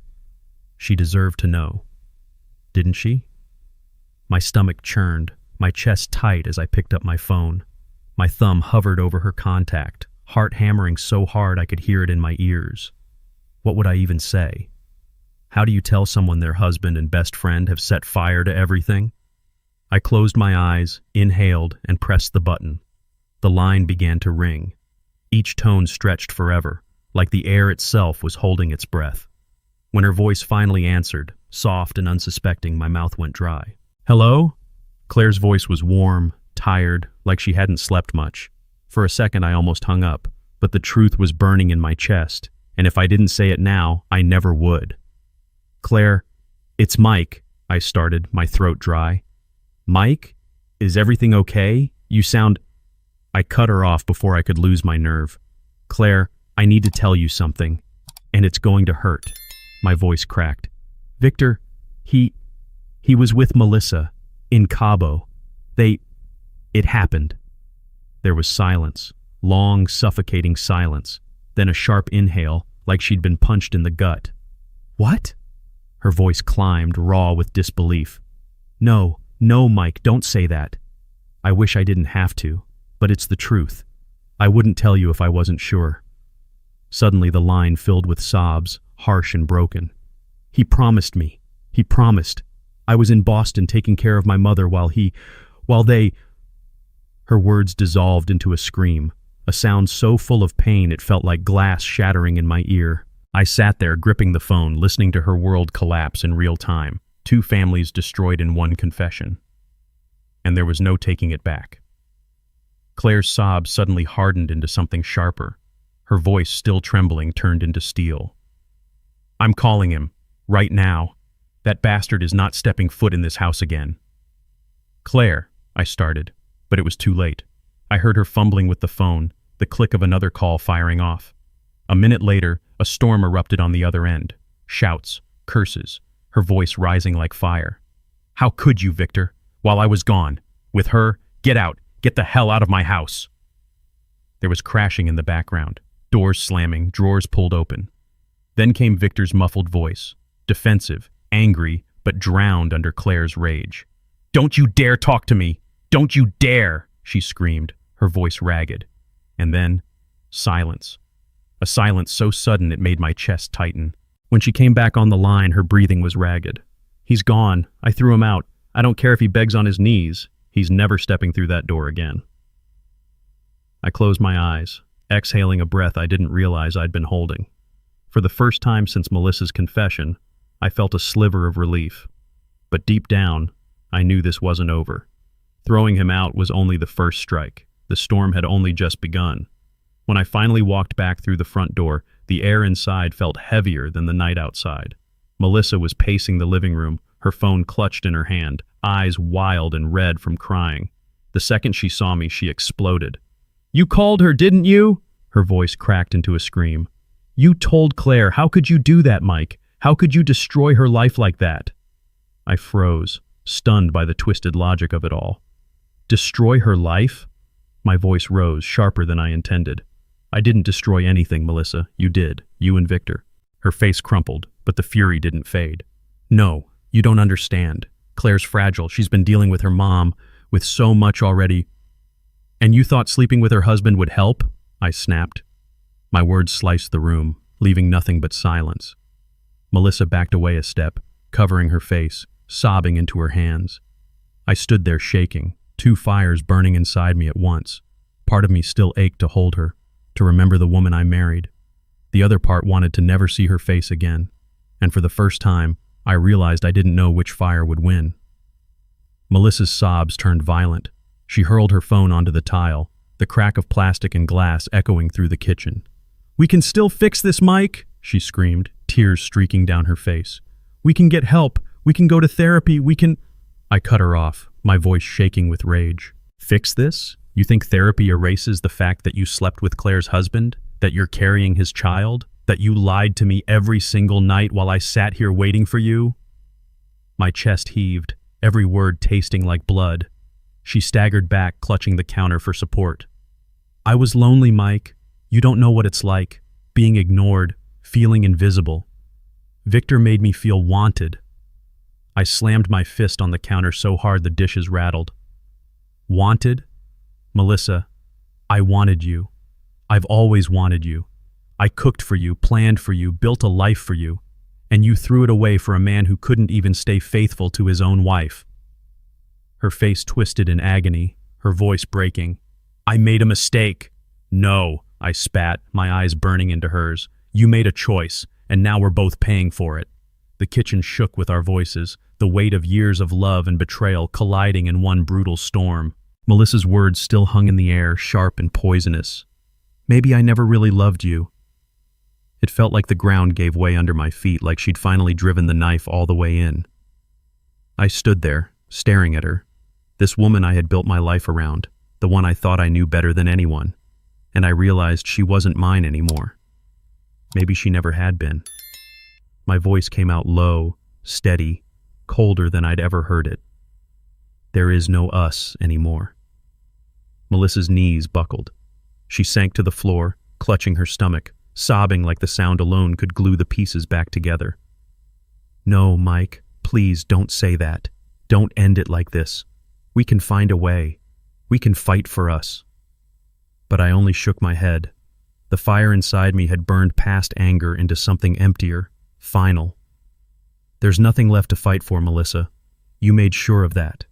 She deserved to know. Didn't she? My stomach churned, my chest tight as I picked up my phone. My thumb hovered over her contact, heart hammering so hard I could hear it in my ears. What would I even say? How do you tell someone their husband and best friend have set fire to everything? I closed my eyes, inhaled, and pressed the button. The line began to ring. Each tone stretched forever, like the air itself was holding its breath. When her voice finally answered, soft and unsuspecting, my mouth went dry. "Hello?" Claire's voice was warm, tired, like she hadn't slept much. For a second I almost hung up, but the truth was burning in my chest, and if I didn't say it now, I never would. "Claire, it's Mike," I started, my throat dry. Mike, is everything okay? You sound... I cut her off before I could lose my nerve. Claire, I need to tell you something, and it's going to hurt. My voice cracked. Victor, he was with Melissa in Cabo. It happened. There was silence, long, suffocating silence, then a sharp inhale, like she'd been punched in the gut. What? Her voice climbed, raw with disbelief. No, Mike, don't say that. I wish I didn't have to, but it's the truth. I wouldn't tell you if I wasn't sure. Suddenly the line filled with sobs, harsh and broken. He promised me. He promised. I was in Boston taking care of my mother while they... Her words dissolved into a scream, a sound so full of pain it felt like glass shattering in my ear. I sat there gripping the phone, listening to her world collapse in real time. 2 families destroyed in one confession. And there was no taking it back. Claire's sobs suddenly hardened into something sharper. Her voice, still trembling, turned into steel. I'm calling him, right now. That bastard is not stepping foot in this house again. Claire, I started, but it was too late. I heard her fumbling with the phone, the click of another call firing off. A minute later, a storm erupted on the other end. Shouts, curses, her voice rising like fire. How could you, Victor? While I was gone. With her, get out. Get the hell out of my house. There was crashing in the background, doors slamming, drawers pulled open. Then came Victor's muffled voice, defensive, angry, but drowned under Claire's rage. Don't you dare talk to me! Don't you dare! She screamed, her voice ragged. And then, silence. A silence so sudden it made my chest tighten. When she came back on the line, her breathing was ragged. He's gone. I threw him out. I don't care if he begs on his knees. He's never stepping through that door again. I closed my eyes, exhaling a breath I didn't realize I'd been holding. For the first time since Melissa's confession, I felt a sliver of relief. But deep down, I knew this wasn't over. Throwing him out was only the first strike. The storm had only just begun. When I finally walked back through the front door, the air inside felt heavier than the night outside. Melissa was pacing the living room, her phone clutched in her hand, eyes wild and red from crying. The second she saw me, she exploded. You called her, didn't you? Her voice cracked into a scream. You told Claire. How could you do that, Mike? How could you destroy her life like that? I froze, stunned by the twisted logic of it all. Destroy her life? My voice rose, sharper than I intended. I didn't destroy anything, Melissa. You did. You and Victor. Her face crumpled, but the fury didn't fade. No, you don't understand. Claire's fragile. She's been dealing with her mom, with so much already. And you thought sleeping with her husband would help? I snapped. My words sliced the room, leaving nothing but silence. Melissa backed away a step, covering her face, sobbing into her hands. I stood there shaking, 2 fires burning inside me at once. Part of me still ached to hold her, to remember the woman I married. The other part wanted to never see her face again. And for the first time, I realized I didn't know which fire would win. Melissa's sobs turned violent. She hurled her phone onto the tile, the crack of plastic and glass echoing through the kitchen. We can still fix this, Mike, she screamed, tears streaking down her face. We can get help. We can go to therapy. We can... I cut her off, my voice shaking with rage. Fix this? You think therapy erases the fact that you slept with Claire's husband? That you're carrying his child? That you lied to me every single night while I sat here waiting for you? My chest heaved, every word tasting like blood. She staggered back, clutching the counter for support. I was lonely, Mike. You don't know what it's like, being ignored, feeling invisible. Victor made me feel wanted. I slammed my fist on the counter so hard the dishes rattled. Wanted? Melissa, I wanted you. I've always wanted you. I cooked for you, planned for you, built a life for you, and you threw it away for a man who couldn't even stay faithful to his own wife. Her face twisted in agony, her voice breaking. I made a mistake. No, I spat, my eyes burning into hers. You made a choice, and now we're both paying for it. The kitchen shook with our voices, the weight of years of love and betrayal colliding in one brutal storm. Melissa's words still hung in the air, sharp and poisonous. Maybe I never really loved you. It felt like the ground gave way under my feet, like she'd finally driven the knife all the way in. I stood there, staring at her, This woman I had built my life around, the one I thought I knew better than anyone, and I realized she wasn't mine anymore. Maybe she never had been. My voice came out low, steady, colder than I'd ever heard it. There is no us anymore. Melissa's knees buckled. She sank to the floor, clutching her stomach, sobbing like the sound alone could glue the pieces back together. No, Mike, please don't say that. Don't end it like this. We can find a way. We can fight for us. But I only shook my head. The fire inside me had burned past anger into something emptier, final. There's nothing left to fight for, Melissa. You made sure of that.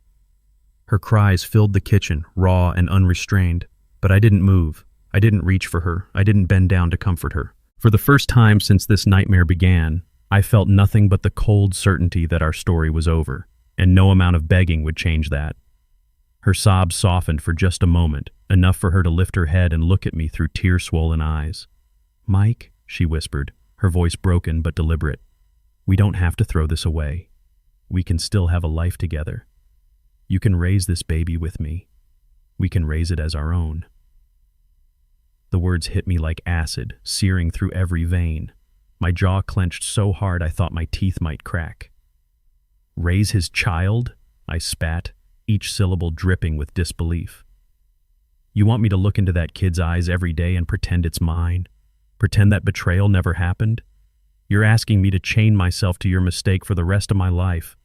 Her cries filled the kitchen, raw and unrestrained, but I didn't move. I didn't reach for her. I didn't bend down to comfort her. For the first time since this nightmare began, I felt nothing but the cold certainty that our story was over, and no amount of begging would change that. Her sobs softened for just a moment, enough for her to lift her head and look at me through tear-swollen eyes. "Mike," she whispered, her voice broken but deliberate, "we don't have to throw this away. We can still have a life together. You can raise this baby with me. We can raise it as our own." The words hit me like acid, searing through every vein. My jaw clenched so hard I thought my teeth might crack. "Raise his child?" I spat, each syllable dripping with disbelief. "You want me to look into that kid's eyes every day and pretend it's mine? Pretend that betrayal never happened? You're asking me to chain myself to your mistake for the rest of my life."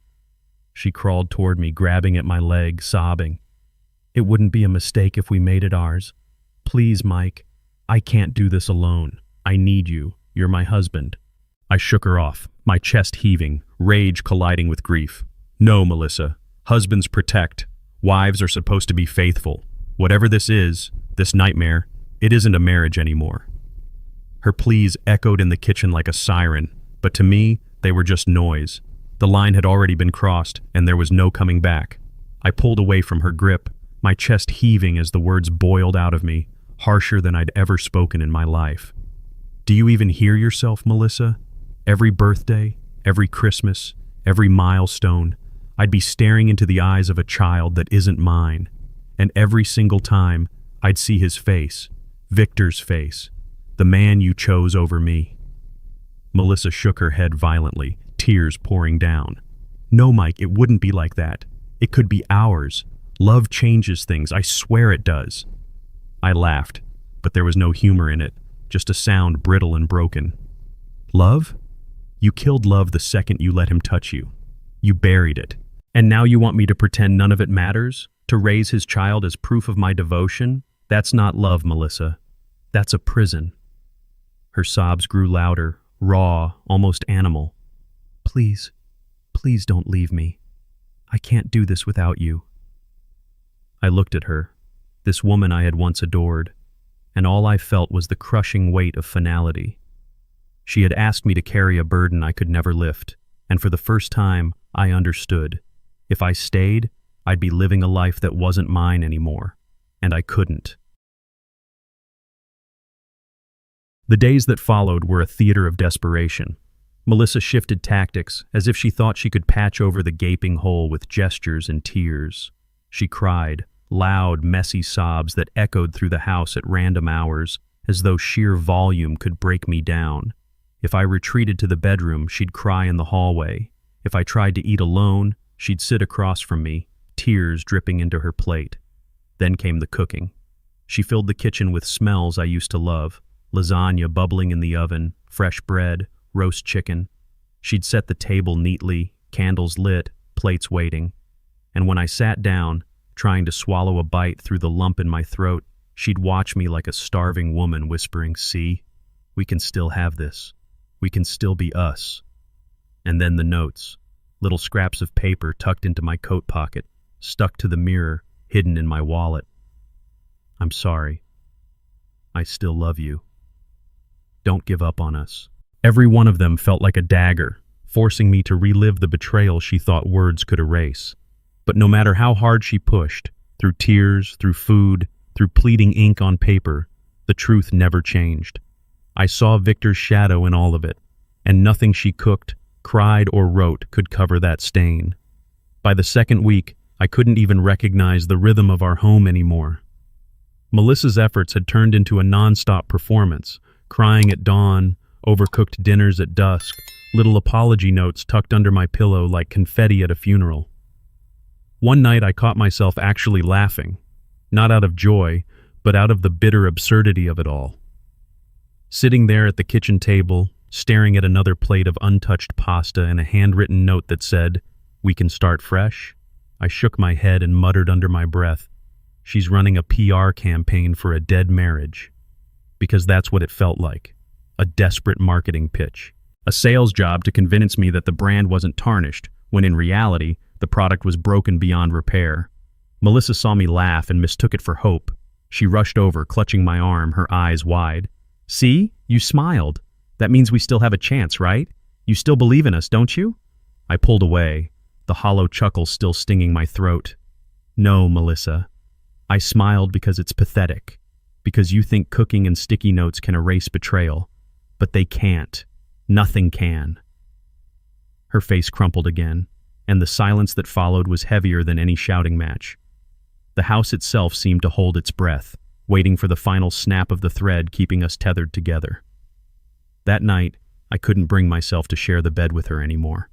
She crawled toward me, grabbing at my leg, sobbing. "It wouldn't be a mistake if we made it ours. Please, Mike. I can't do this alone. I need you. You're my husband." I shook her off, my chest heaving, rage colliding with grief. "No, Melissa. Husbands protect. Wives are supposed to be faithful. Whatever this is, this nightmare, it isn't a marriage anymore." Her pleas echoed in the kitchen like a siren, but to me, they were just noise. The line had already been crossed, and there was no coming back. I pulled away from her grip, my chest heaving as the words boiled out of me, harsher than I'd ever spoken in my life. "Do you even hear yourself, Melissa? Every birthday, every Christmas, every milestone, I'd be staring into the eyes of a child that isn't mine, and every single time, I'd see his face, Victor's face, the man you chose over me." Melissa shook her head violently, tears pouring down. "No, Mike, it wouldn't be like that. It could be ours. Love changes things, I swear it does." I laughed, but there was no humor in it, just a sound brittle and broken. "Love? You killed love the second you let him touch you. You buried it. And now you want me to pretend none of it matters? To raise his child as proof of my devotion? That's not love, Melissa. That's a prison." Her sobs grew louder, raw, almost animal. "Please, please don't leave me. I can't do this without you." I looked at her, this woman I had once adored, and all I felt was the crushing weight of finality. She had asked me to carry a burden I could never lift, and for the first time, I understood. If I stayed, I'd be living a life that wasn't mine anymore, and I couldn't. The days that followed were a theater of desperation. Melissa shifted tactics, as if she thought she could patch over the gaping hole with gestures and tears. She cried, loud, messy sobs that echoed through the house at random hours, as though sheer volume could break me down. If I retreated to the bedroom, she'd cry in the hallway. If I tried to eat alone, she'd sit across from me, tears dripping into her plate. Then came the cooking. She filled the kitchen with smells I used to love, lasagna bubbling in the oven, fresh bread, roast chicken. She'd set the table neatly, candles lit, plates waiting. And when I sat down, trying to swallow a bite through the lump in my throat, she'd watch me like a starving woman whispering, "See, we can still have this. We can still be us." And then the notes, little scraps of paper tucked into my coat pocket, stuck to the mirror, hidden in my wallet. "I'm sorry. I still love you. Don't give up on us." Every one of them felt like a dagger, forcing me to relive the betrayal she thought words could erase. But no matter how hard she pushed, through tears, through food, through pleading ink on paper, the truth never changed. I saw Victor's shadow in all of it, and nothing she cooked, cried, or wrote could cover that stain. By the second week, I couldn't even recognize the rhythm of our home anymore. Melissa's efforts had turned into a non-stop performance, crying at dawn, overcooked dinners at dusk, little apology notes tucked under my pillow like confetti at a funeral. One night I caught myself actually laughing, not out of joy, but out of the bitter absurdity of it all. Sitting there at the kitchen table, staring at another plate of untouched pasta and a handwritten note that said, "We can start fresh," I shook my head and muttered under my breath, "She's running a PR campaign for a dead marriage." Because that's what it felt like, a desperate marketing pitch. A sales job to convince me that the brand wasn't tarnished, when in reality, the product was broken beyond repair. Melissa saw me laugh and mistook it for hope. She rushed over, clutching my arm, her eyes wide. "See? You smiled. That means we still have a chance, right? You still believe in us, don't you?" I pulled away, the hollow chuckle still stinging my throat. "No, Melissa. I smiled because it's pathetic, because you think cooking and sticky notes can erase betrayal. But they can't. Nothing can." Her face crumpled again, and the silence that followed was heavier than any shouting match. The house itself seemed to hold its breath, waiting for the final snap of the thread keeping us tethered together. That night, I couldn't bring myself to share the bed with her anymore.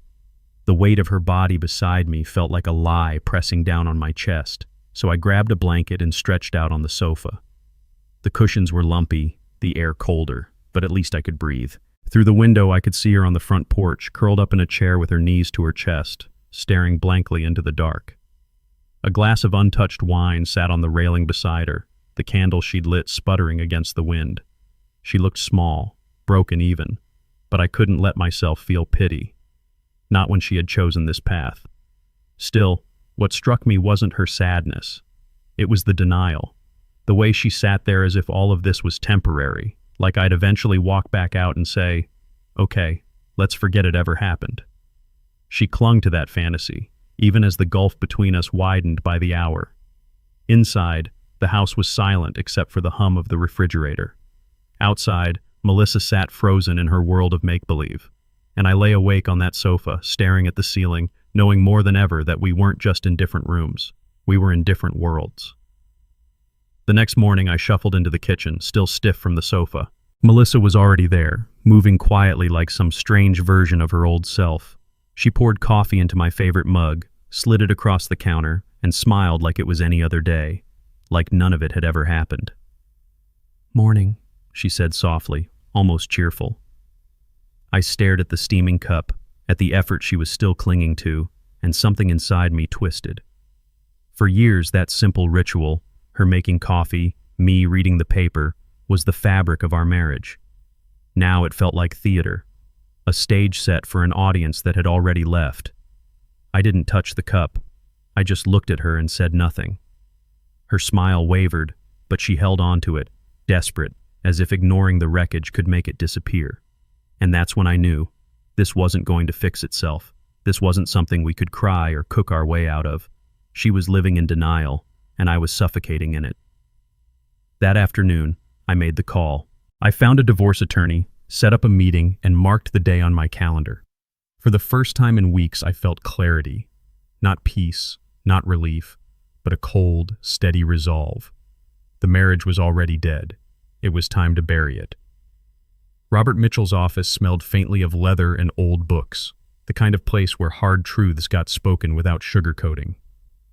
The weight of her body beside me felt like a lie pressing down on my chest, so I grabbed a blanket and stretched out on the sofa. The cushions were lumpy, the air colder, but at least I could breathe. Through the window, I could see her on the front porch, curled up in a chair with her knees to her chest, staring blankly into the dark. A glass of untouched wine sat on the railing beside her, the candle she'd lit sputtering against the wind. She looked small, broken even, but I couldn't let myself feel pity. Not when she had chosen this path. Still, what struck me wasn't her sadness. It was the denial. The way she sat there as if all of this was temporary, like I'd eventually walk back out and say, "Okay, let's forget it ever happened." She clung to that fantasy, even as the gulf between us widened by the hour. Inside, the house was silent except for the hum of the refrigerator. Outside, Melissa sat frozen in her world of make-believe, and I lay awake on that sofa, staring at the ceiling, knowing more than ever that we weren't just in different rooms. We were in different worlds. The next morning, I shuffled into the kitchen, still stiff from the sofa. Melissa was already there, moving quietly like some strange version of her old self. She poured coffee into my favorite mug, slid it across the counter, and smiled like it was any other day, like none of it had ever happened. "Morning," she said softly, almost cheerful. I stared at the steaming cup, at the effort she was still clinging to, and something inside me twisted. For years, that simple ritual, her making coffee, me reading the paper, was the fabric of our marriage. Now it felt like theater, a stage set for an audience that had already left. I didn't touch the cup. I just looked at her and said nothing. Her smile wavered, but she held on to it, desperate, as if ignoring the wreckage could make it disappear. And that's when I knew this wasn't going to fix itself. This wasn't something we could cry or cook our way out of. She was living in denial, and I was suffocating in it. That afternoon, I made the call. I found a divorce attorney, set up a meeting, and marked the day on my calendar. For the first time in weeks, I felt clarity. Not peace, not relief, but a cold, steady resolve. The marriage was already dead. It was time to bury it. Robert Mitchell's office smelled faintly of leather and old books, the kind of place where hard truths got spoken without sugarcoating.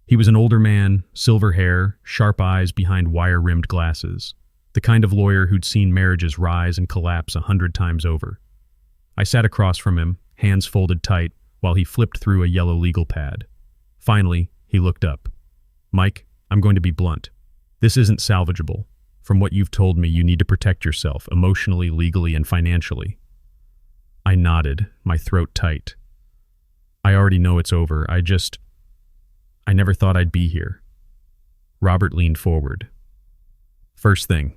He was an older man, silver hair, sharp eyes behind wire-rimmed glasses, the kind of lawyer who'd seen marriages rise and collapse 100 times over. I sat across from him, hands folded tight, while he flipped through a yellow legal pad. Finally, he looked up. "Mike, I'm going to be blunt. This isn't salvageable. From what you've told me, you need to protect yourself, emotionally, legally, and financially." I nodded, my throat tight. "I already know it's over. I never thought I'd be here." Robert leaned forward. "First thing,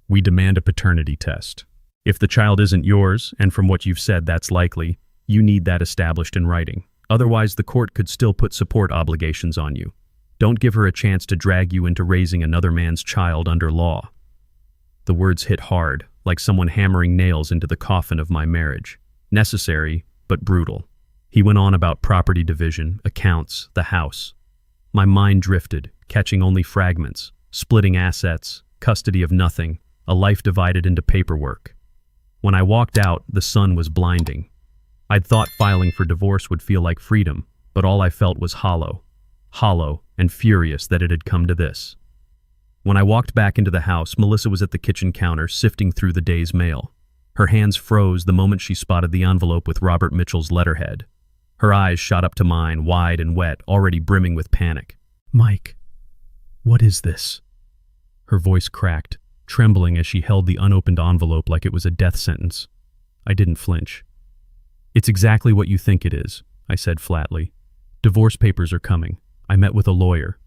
we demand a paternity test. If the child isn't yours, and from what you've said that's likely, you need that established in writing. Otherwise, the court could still put support obligations on you. Don't give her a chance to drag you into raising another man's child under law." The words hit hard, like someone hammering nails into the coffin of my marriage. Necessary, but brutal. He went on about property division, accounts, the house. My mind drifted, catching only fragments, splitting assets, custody of nothing, a life divided into paperwork. When I walked out, the sun was blinding. I'd thought filing for divorce would feel like freedom, but all I felt was hollow and furious that it had come to this. When I walked back into the house, Melissa was at the kitchen counter sifting through the day's mail. Her hands froze the moment she spotted the envelope with Robert Mitchell's letterhead. Her eyes shot up to mine, wide and wet, already brimming with panic. "Mike, what is this?" Her voice cracked, trembling as she held the unopened envelope like it was a death sentence. I didn't flinch. "It's exactly what you think it is," I said flatly. "Divorce papers are coming. I met with a lawyer."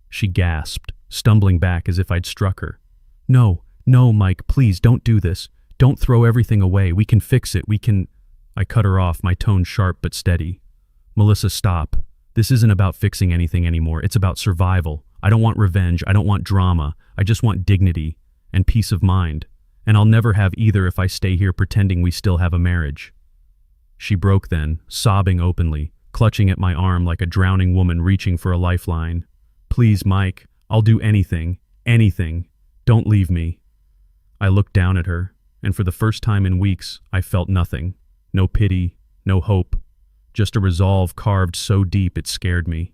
She gasped, stumbling back as if I'd struck her. No, Mike, please don't do this. Don't throw everything away. We can fix it. We can—" I cut her off, my tone sharp but steady. "Melissa, stop. This isn't about fixing anything anymore. It's about survival. I don't want revenge. I don't want drama. I just want dignity and peace of mind. And I'll never have either if I stay here pretending we still have a marriage." She broke then, sobbing openly, clutching at my arm like a drowning woman reaching for a lifeline. "Please, Mike, I'll do anything. Don't leave me." I looked down at her, and for the first time in weeks, I felt nothing. No pity, no hope, just a resolve carved so deep it scared me.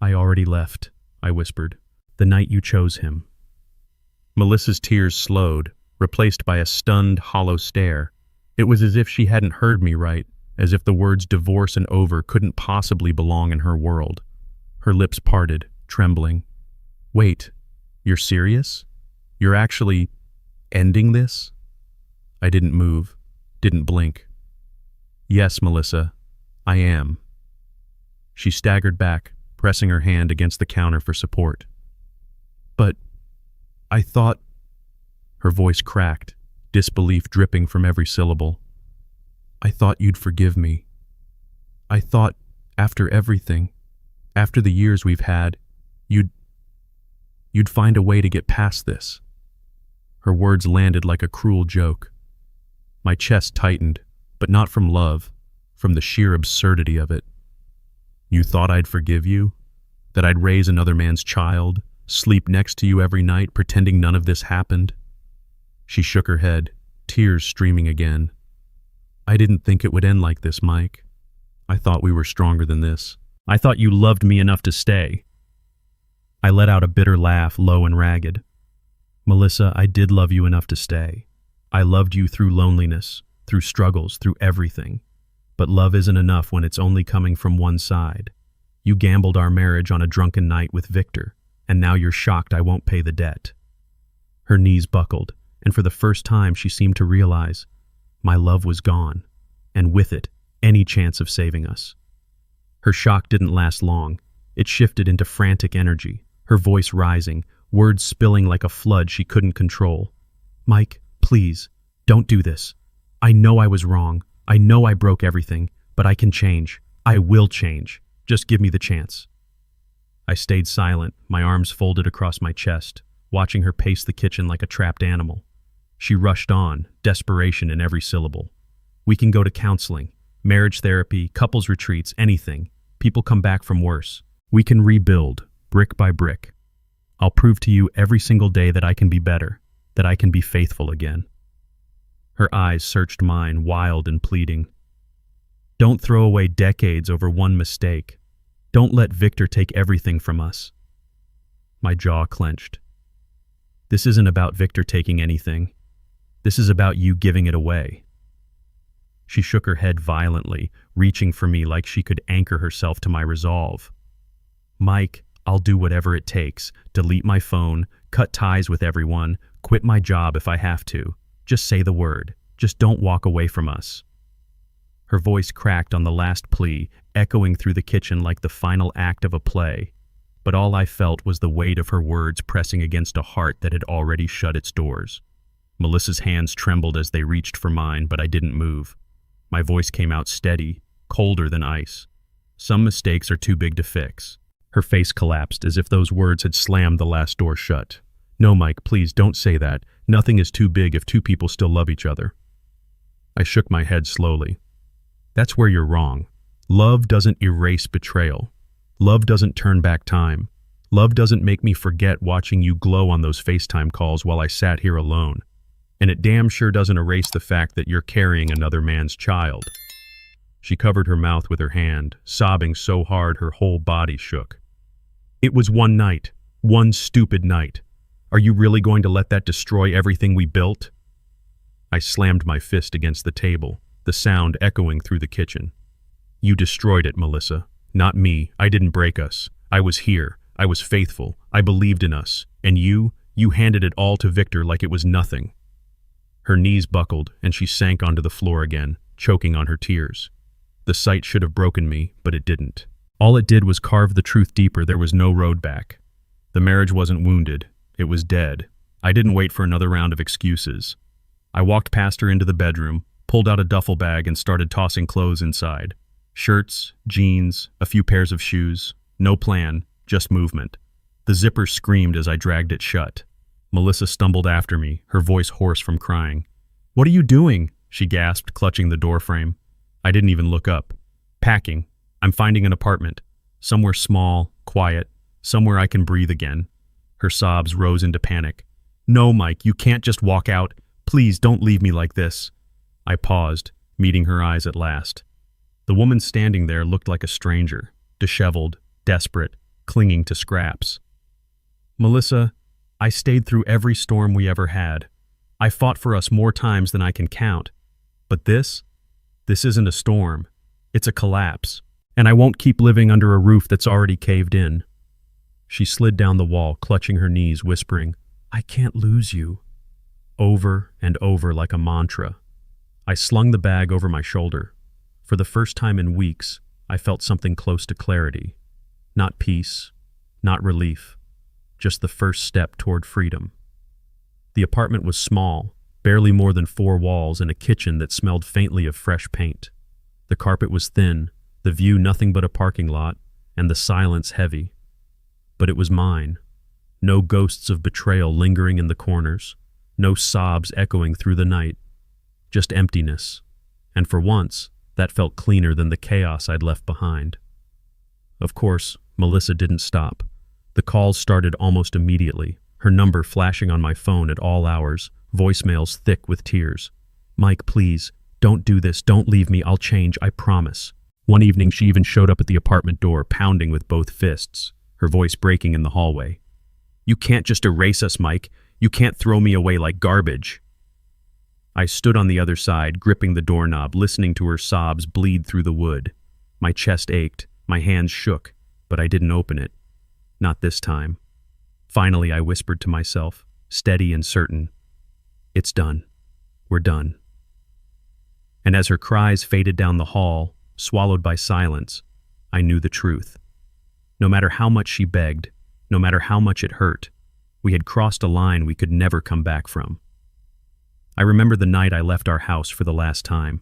"I already left," I whispered, "the night you chose him." Melissa's tears slowed, replaced by a stunned, hollow stare. It was as if she hadn't heard me right, as if the words divorce and over couldn't possibly belong in her world. Her lips parted, trembling. "Wait, you're serious? You're actually ending this?" I didn't move, didn't blink. "Yes, Melissa, I am." She staggered back, pressing her hand against the counter for support. "But I thought—" Her voice cracked, disbelief dripping from every syllable. "I thought you'd forgive me. I thought, after everything, after the years we've had, you'd find a way to get past this." Her words landed like a cruel joke. My chest tightened, but not from love, from the sheer absurdity of it. "You thought I'd forgive you? That I'd raise another man's child, sleep next to you every night, pretending none of this happened?" She shook her head, tears streaming again. "I didn't think it would end like this, Mike. I thought we were stronger than this. I thought you loved me enough to stay." I let out a bitter laugh, low and ragged. "Melissa, I did love you enough to stay. I loved you through loneliness, through struggles, through everything. But love isn't enough when it's only coming from one side. You gambled our marriage on a drunken night with Victor, and now you're shocked I won't pay the debt." Her knees buckled, and for the first time she seemed to realize my love was gone, and with it, any chance of saving us. Her shock didn't last long. It shifted into frantic energy, her voice rising, words spilling like a flood she couldn't control. "Mike, please, don't do this. I know I was wrong. I know I broke everything, but I can change. I will change. Just give me the chance." I stayed silent, my arms folded across my chest, watching her pace the kitchen like a trapped animal. She rushed on, desperation in every syllable. "We can go to counseling, marriage therapy, couples retreats, anything. People come back from worse. We can rebuild, brick by brick. I'll prove to you every single day that I can be better, that I can be faithful again." Her eyes searched mine, wild and pleading. "Don't throw away decades over one mistake. Don't let Victor take everything from us." My jaw clenched. "This isn't about Victor taking anything. This is about you giving it away." She shook her head violently, reaching for me like she could anchor herself to my resolve. "Mike, I'll do whatever it takes. Delete my phone, cut ties with everyone, quit my job if I have to. Just say the word. Just don't walk away from us." Her voice cracked on the last plea, echoing through the kitchen like the final act of a play. But all I felt was the weight of her words pressing against a heart that had already shut its doors. Melissa's hands trembled as they reached for mine, but I didn't move. My voice came out steady, colder than ice. "Some mistakes are too big to fix." Her face collapsed as if those words had slammed the last door shut. "No, Mike, please don't say that. Nothing is too big if two people still love each other." I shook my head slowly. "That's where you're wrong. Love doesn't erase betrayal. Love doesn't turn back time. Love doesn't make me forget watching you glow on those FaceTime calls while I sat here alone. And it damn sure doesn't erase the fact that you're carrying another man's child." She covered her mouth with her hand, sobbing so hard her whole body shook. "It was one night. One stupid night. Are you really going to let that destroy everything we built?" I slammed my fist against the table, the sound echoing through the kitchen. "You destroyed it, Melissa. Not me. I didn't break us. I was here. I was faithful. I believed in us. And you handed it all to Victor like it was nothing." Her knees buckled, and she sank onto the floor again, choking on her tears. The sight should have broken me, but it didn't. All it did was carve the truth deeper. There was no road back. The marriage wasn't wounded. It was dead. I didn't wait for another round of excuses. I walked past her into the bedroom, pulled out a duffel bag, and started tossing clothes inside. Shirts, jeans, a few pairs of shoes. No plan, just movement. The zipper screamed as I dragged it shut. Melissa stumbled after me, her voice hoarse from crying. "What are you doing?" she gasped, clutching the doorframe. I didn't even look up. "Packing. I'm finding an apartment. Somewhere small, quiet, somewhere I can breathe again." Her sobs rose into panic. "No, Mike, you can't just walk out. Please don't leave me like this." I paused, meeting her eyes at last. The woman standing there looked like a stranger, disheveled, desperate, clinging to scraps. "Melissa, I stayed through every storm we ever had. I fought for us more times than I can count. But this isn't a storm. It's a collapse. And I won't keep living under a roof that's already caved in." She slid down the wall, clutching her knees, whispering, "I can't lose you," over and over like a mantra. I slung the bag over my shoulder. For the first time in weeks, I felt something close to clarity. Not peace, not relief, just the first step toward freedom. The apartment was small, barely more than 4 walls and a kitchen that smelled faintly of fresh paint. The carpet was thin, the view nothing but a parking lot, and the silence heavy. But it was mine. No ghosts of betrayal lingering in the corners, no sobs echoing through the night, just emptiness. And for once, that felt cleaner than the chaos I'd left behind. Of course, Melissa didn't stop. The calls started almost immediately, her number flashing on my phone at all hours, voicemails thick with tears. "Mike, please, don't do this, don't leave me, I'll change, I promise." One evening she even showed up at the apartment door, pounding with both fists, her voice breaking in the hallway. "You can't just erase us, Mike. You can't throw me away like garbage." I stood on the other side, gripping the doorknob, listening to her sobs bleed through the wood. My chest ached, my hands shook, but I didn't open it. Not this time. Finally, I whispered to myself, steady and certain, "It's done. We're done." And as her cries faded down the hall, swallowed by silence, I knew the truth. No matter how much she begged, no matter how much it hurt, we had crossed a line we could never come back from. I remember the night I left our house for the last time.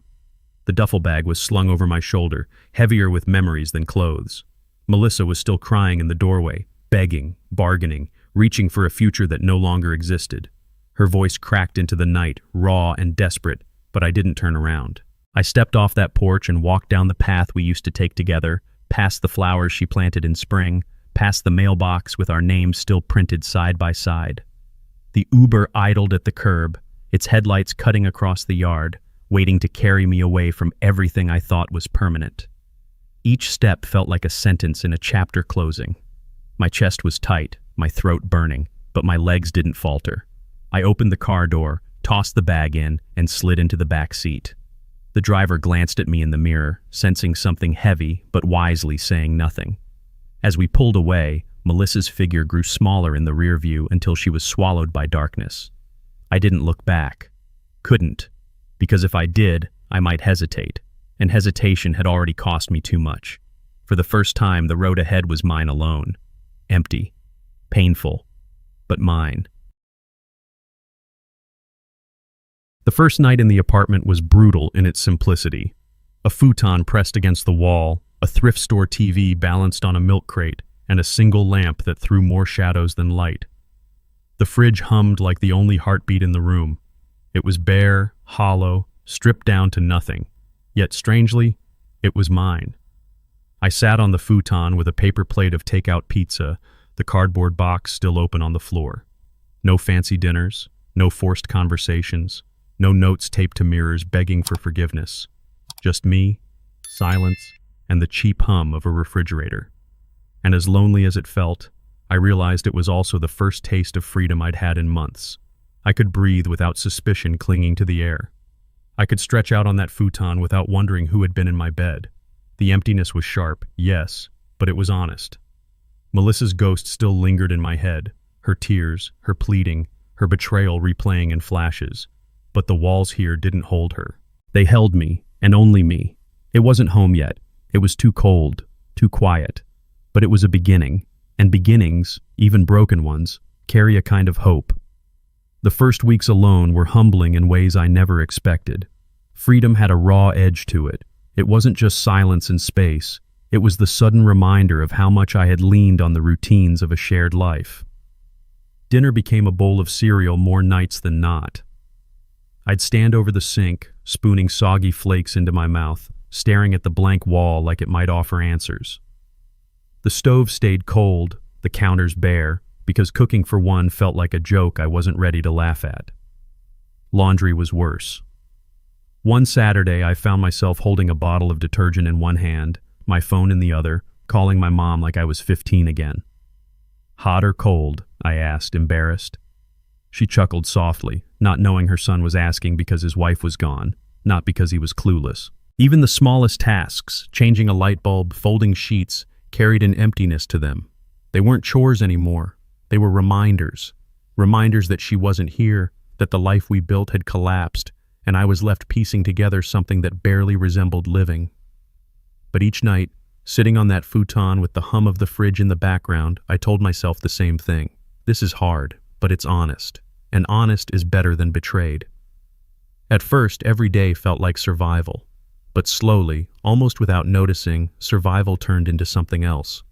The duffel bag was slung over my shoulder, heavier with memories than clothes. Melissa was still crying in the doorway, begging, bargaining, reaching for a future that no longer existed. Her voice cracked into the night, raw and desperate, but I didn't turn around. I stepped off that porch and walked down the path we used to take together, past the flowers she planted in spring, past the mailbox with our names still printed side by side. The Uber idled at the curb, its headlights cutting across the yard, waiting to carry me away from everything I thought was permanent. Each step felt like a sentence in a chapter closing. My chest was tight, my throat burning, but my legs didn't falter. I opened the car door, tossed the bag in, and slid into the back seat. The driver glanced at me in the mirror, sensing something heavy, but wisely saying nothing. As we pulled away, Melissa's figure grew smaller in the rear view until she was swallowed by darkness. I didn't look back. Couldn't. Because if I did, I might hesitate. And hesitation had already cost me too much. For the first time, the road ahead was mine alone. Empty. Painful. But mine. The first night in the apartment was brutal in its simplicity. A futon pressed against the wall, a thrift store TV balanced on a milk crate, and a single lamp that threw more shadows than light. The fridge hummed like the only heartbeat in the room. It was bare, hollow, stripped down to nothing. Yet strangely, it was mine. I sat on the futon with a paper plate of takeout pizza, the cardboard box still open on the floor. No fancy dinners, no forced conversations, no notes taped to mirrors begging for forgiveness. Just me, silence, and the cheap hum of a refrigerator. And as lonely as it felt, I realized it was also the first taste of freedom I'd had in months. I could breathe without suspicion clinging to the air. I could stretch out on that futon without wondering who had been in my bed. The emptiness was sharp, yes, but it was honest. Melissa's ghost still lingered in my head, her tears, her pleading, her betrayal replaying in flashes. But the walls here didn't hold her. They held me, and only me. It wasn't home yet. It was too cold, too quiet. But it was a beginning, and beginnings, even broken ones, carry a kind of hope. The first weeks alone were humbling in ways I never expected. Freedom had a raw edge to it. It wasn't just silence and space. It was the sudden reminder of how much I had leaned on the routines of a shared life. Dinner became a bowl of cereal more nights than not. I'd stand over the sink, spooning soggy flakes into my mouth, staring at the blank wall like it might offer answers. The stove stayed cold, the counters bare, because cooking for one felt like a joke I wasn't ready to laugh at. Laundry was worse. One Saturday, I found myself holding a bottle of detergent in one hand, my phone in the other, calling my mom like I was 15 again. "Hot or cold?" I asked, embarrassed. She chuckled softly, not knowing her son was asking because his wife was gone, not because he was clueless. Even the smallest tasks, changing a light bulb, folding sheets, carried an emptiness to them. They weren't chores anymore. They were reminders. Reminders that she wasn't here, that the life we built had collapsed, and I was left piecing together something that barely resembled living. But each night, sitting on that futon with the hum of the fridge in the background, I told myself the same thing. This is hard, but it's honest, and honest is better than betrayed. At first, every day felt like survival, but slowly, almost without noticing, survival turned into something else.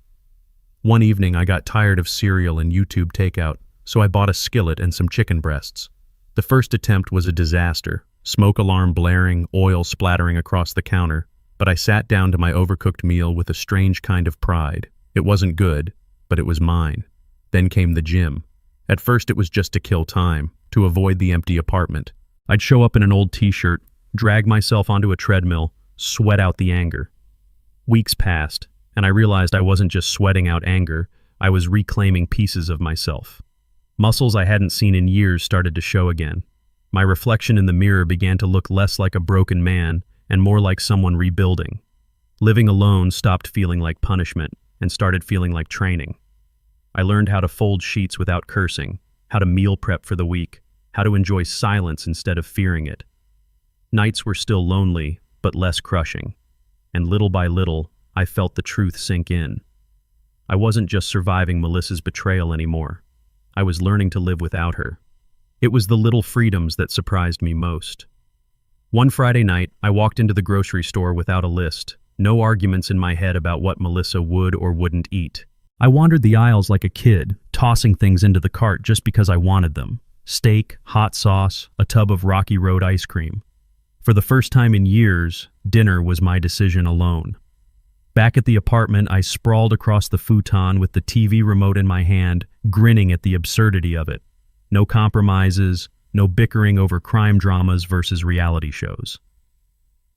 One evening, I got tired of cereal and YouTube takeout, so I bought a skillet and some chicken breasts. The first attempt was a disaster, smoke alarm blaring, oil splattering across the counter, but I sat down to my overcooked meal with a strange kind of pride. It wasn't good, but it was mine. Then came the gym. At first it was just to kill time, to avoid the empty apartment. I'd show up in an old t-shirt, drag myself onto a treadmill, sweat out the anger. Weeks passed, and I realized I wasn't just sweating out anger, I was reclaiming pieces of myself. Muscles I hadn't seen in years started to show again. My reflection in the mirror began to look less like a broken man and more like someone rebuilding. Living alone stopped feeling like punishment and started feeling like training. I learned how to fold sheets without cursing, how to meal prep for the week, how to enjoy silence instead of fearing it. Nights were still lonely, but less crushing. And little by little, I felt the truth sink in. I wasn't just surviving Melissa's betrayal anymore. I was learning to live without her. It was the little freedoms that surprised me most. One Friday night, I walked into the grocery store without a list, no arguments in my head about what Melissa would or wouldn't eat. I wandered the aisles like a kid, tossing things into the cart just because I wanted them. Steak, hot sauce, a tub of Rocky Road ice cream. For the first time in years, dinner was my decision alone. Back at the apartment, I sprawled across the futon with the TV remote in my hand, grinning at the absurdity of it. No compromises, no bickering over crime dramas versus reality shows.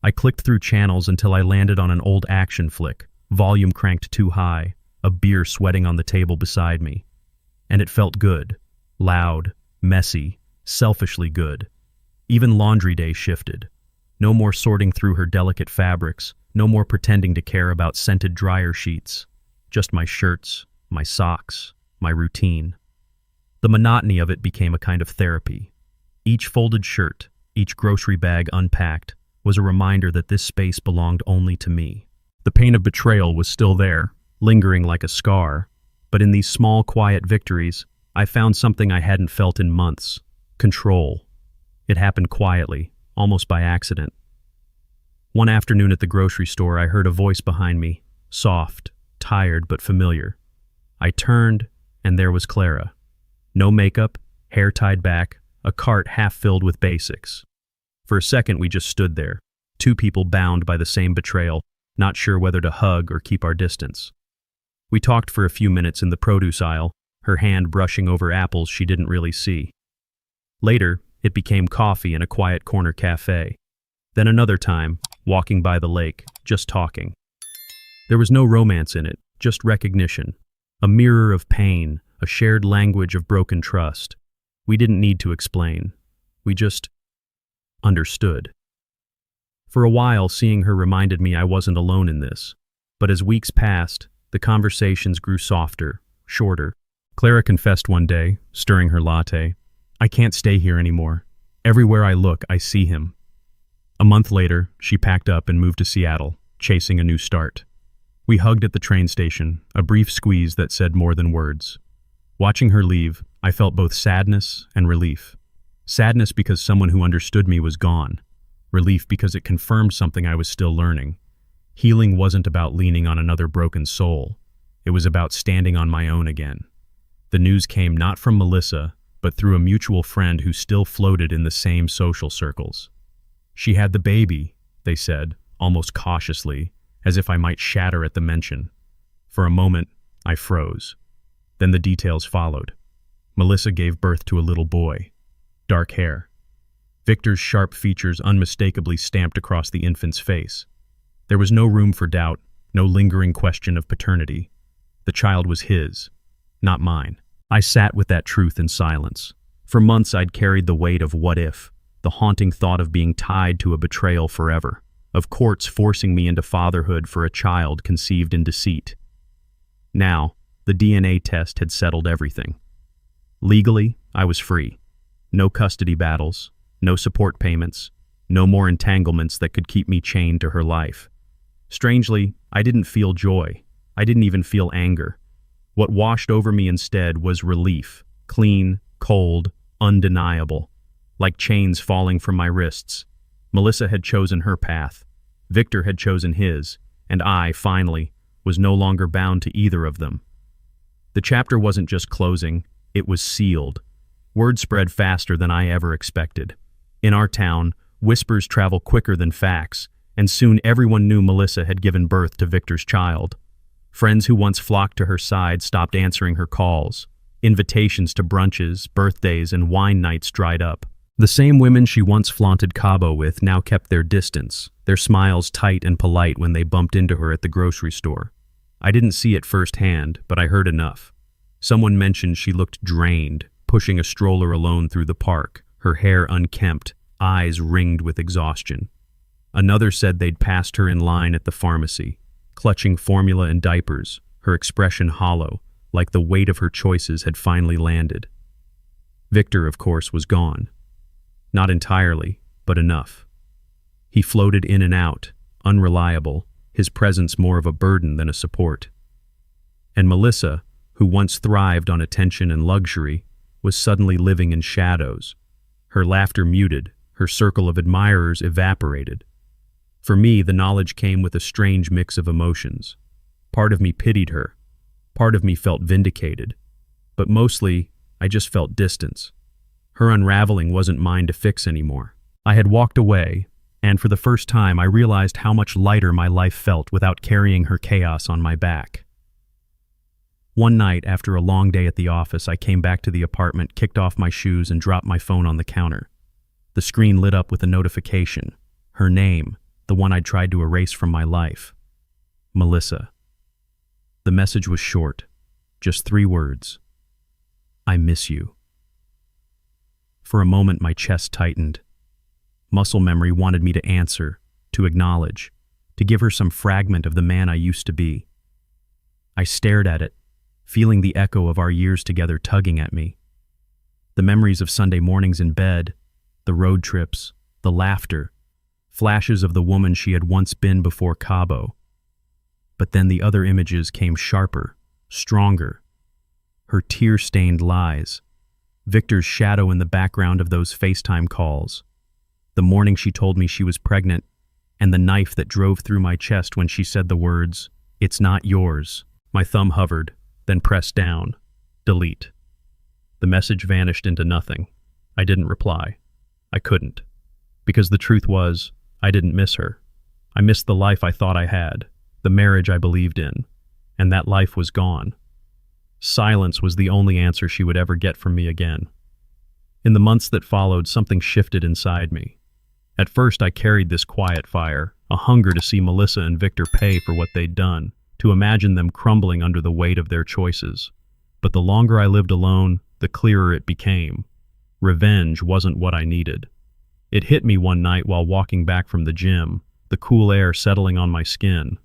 I clicked through channels until I landed on an old action flick, volume cranked too high, a beer sweating on the table beside me. And it felt good. Loud, messy, selfishly good. Even laundry day shifted. No more sorting through her delicate fabrics, no more pretending to care about scented dryer sheets. Just my shirts, my socks, my routine. The monotony of it became a kind of therapy. Each folded shirt, each grocery bag unpacked, was a reminder that this space belonged only to me. The pain of betrayal was still there, lingering like a scar, but in these small, quiet victories, I found something I hadn't felt in months: control. It happened quietly, almost by accident. One afternoon at the grocery store, I heard a voice behind me, soft, tired but familiar. I turned, and there was Clara. No makeup, hair tied back, a cart half filled with basics. For a second, we just stood there, two people bound by the same betrayal, not sure whether to hug or keep our distance. We talked for a few minutes in the produce aisle, her hand brushing over apples she didn't really see. Later, it became coffee in a quiet corner cafe. Then another time, walking by the lake, just talking. There was no romance in it, just recognition. A mirror of pain, a shared language of broken trust. We didn't need to explain. We just understood. For a while, seeing her reminded me I wasn't alone in this. But as weeks passed, the conversations grew softer, shorter. Clara confessed one day, stirring her latte, "I can't stay here anymore. Everywhere I look, I see him." A month later, she packed up and moved to Seattle, chasing a new start. We hugged at the train station, a brief squeeze that said more than words. Watching her leave, I felt both sadness and relief. Sadness because someone who understood me was gone. Relief because it confirmed something I was still learning. Healing wasn't about leaning on another broken soul. It was about standing on my own again. The news came not from Melissa, but through a mutual friend who still floated in the same social circles. She had the baby, they said, almost cautiously, as if I might shatter at the mention. For a moment, I froze. Then the details followed. Melissa gave birth to a little boy. Dark hair. Victor's sharp features unmistakably stamped across the infant's face. There was no room for doubt, no lingering question of paternity. The child was his, not mine. I sat with that truth in silence. For months I'd carried the weight of what if, the haunting thought of being tied to a betrayal forever, of courts forcing me into fatherhood for a child conceived in deceit. Now, the DNA test had settled everything. Legally, I was free. No custody battles, no support payments, no more entanglements that could keep me chained to her life. Strangely, I didn't feel joy. I didn't even feel anger. What washed over me instead was relief, clean, cold, undeniable, like chains falling from my wrists. Melissa had chosen her path, Victor had chosen his, and I, finally, was no longer bound to either of them. The chapter wasn't just closing, it was sealed. Word spread faster than I ever expected. In our town, whispers travel quicker than facts, and soon everyone knew Melissa had given birth to Victor's child. Friends who once flocked to her side stopped answering her calls. Invitations to brunches, birthdays, and wine nights dried up. The same women she once flaunted Cabo with now kept their distance, their smiles tight and polite when they bumped into her at the grocery store. I didn't see it firsthand, but I heard enough. Someone mentioned she looked drained, pushing a stroller alone through the park, her hair unkempt, eyes ringed with exhaustion. Another said they'd passed her in line at the pharmacy, clutching formula and diapers, her expression hollow, like the weight of her choices had finally landed. Victor, of course, was gone. Not entirely, but enough. He floated in and out, unreliable, his presence more of a burden than a support. And Melissa, who once thrived on attention and luxury, was suddenly living in shadows. Her laughter muted, her circle of admirers evaporated. For me, the knowledge came with a strange mix of emotions. Part of me pitied her. Part of me felt vindicated. But mostly, I just felt distance. Her unraveling wasn't mine to fix anymore. I had walked away, and for the first time I realized how much lighter my life felt without carrying her chaos on my back. One night, after a long day at the office, I came back to the apartment, kicked off my shoes, and dropped my phone on the counter. The screen lit up with a notification. Her name, the one I'd tried to erase from my life. Melissa. The message was short, just 3 words. I miss you. For a moment, my chest tightened. Muscle memory wanted me to answer, to acknowledge, to give her some fragment of the man I used to be. I stared at it, feeling the echo of our years together tugging at me. The memories of Sunday mornings in bed, the road trips, the laughter, flashes of the woman she had once been before Cabo. But then the other images came sharper, stronger. Her tear-stained lies, Victor's shadow in the background of those FaceTime calls, the morning she told me she was pregnant, and the knife that drove through my chest when she said the words, "It's not yours." My thumb hovered, then pressed down. Delete. The message vanished into nothing. I didn't reply. I couldn't. Because the truth was, I didn't miss her. I missed the life I thought I had, the marriage I believed in, and that life was gone. Silence was the only answer she would ever get from me again. In the months that followed, something shifted inside me. At first, I carried this quiet fire, a hunger to see Melissa and Victor pay for what they'd done, to imagine them crumbling under the weight of their choices. But the longer I lived alone, the clearer it became. Revenge wasn't what I needed. It hit me one night while walking back from the gym, the cool air settling on my skin.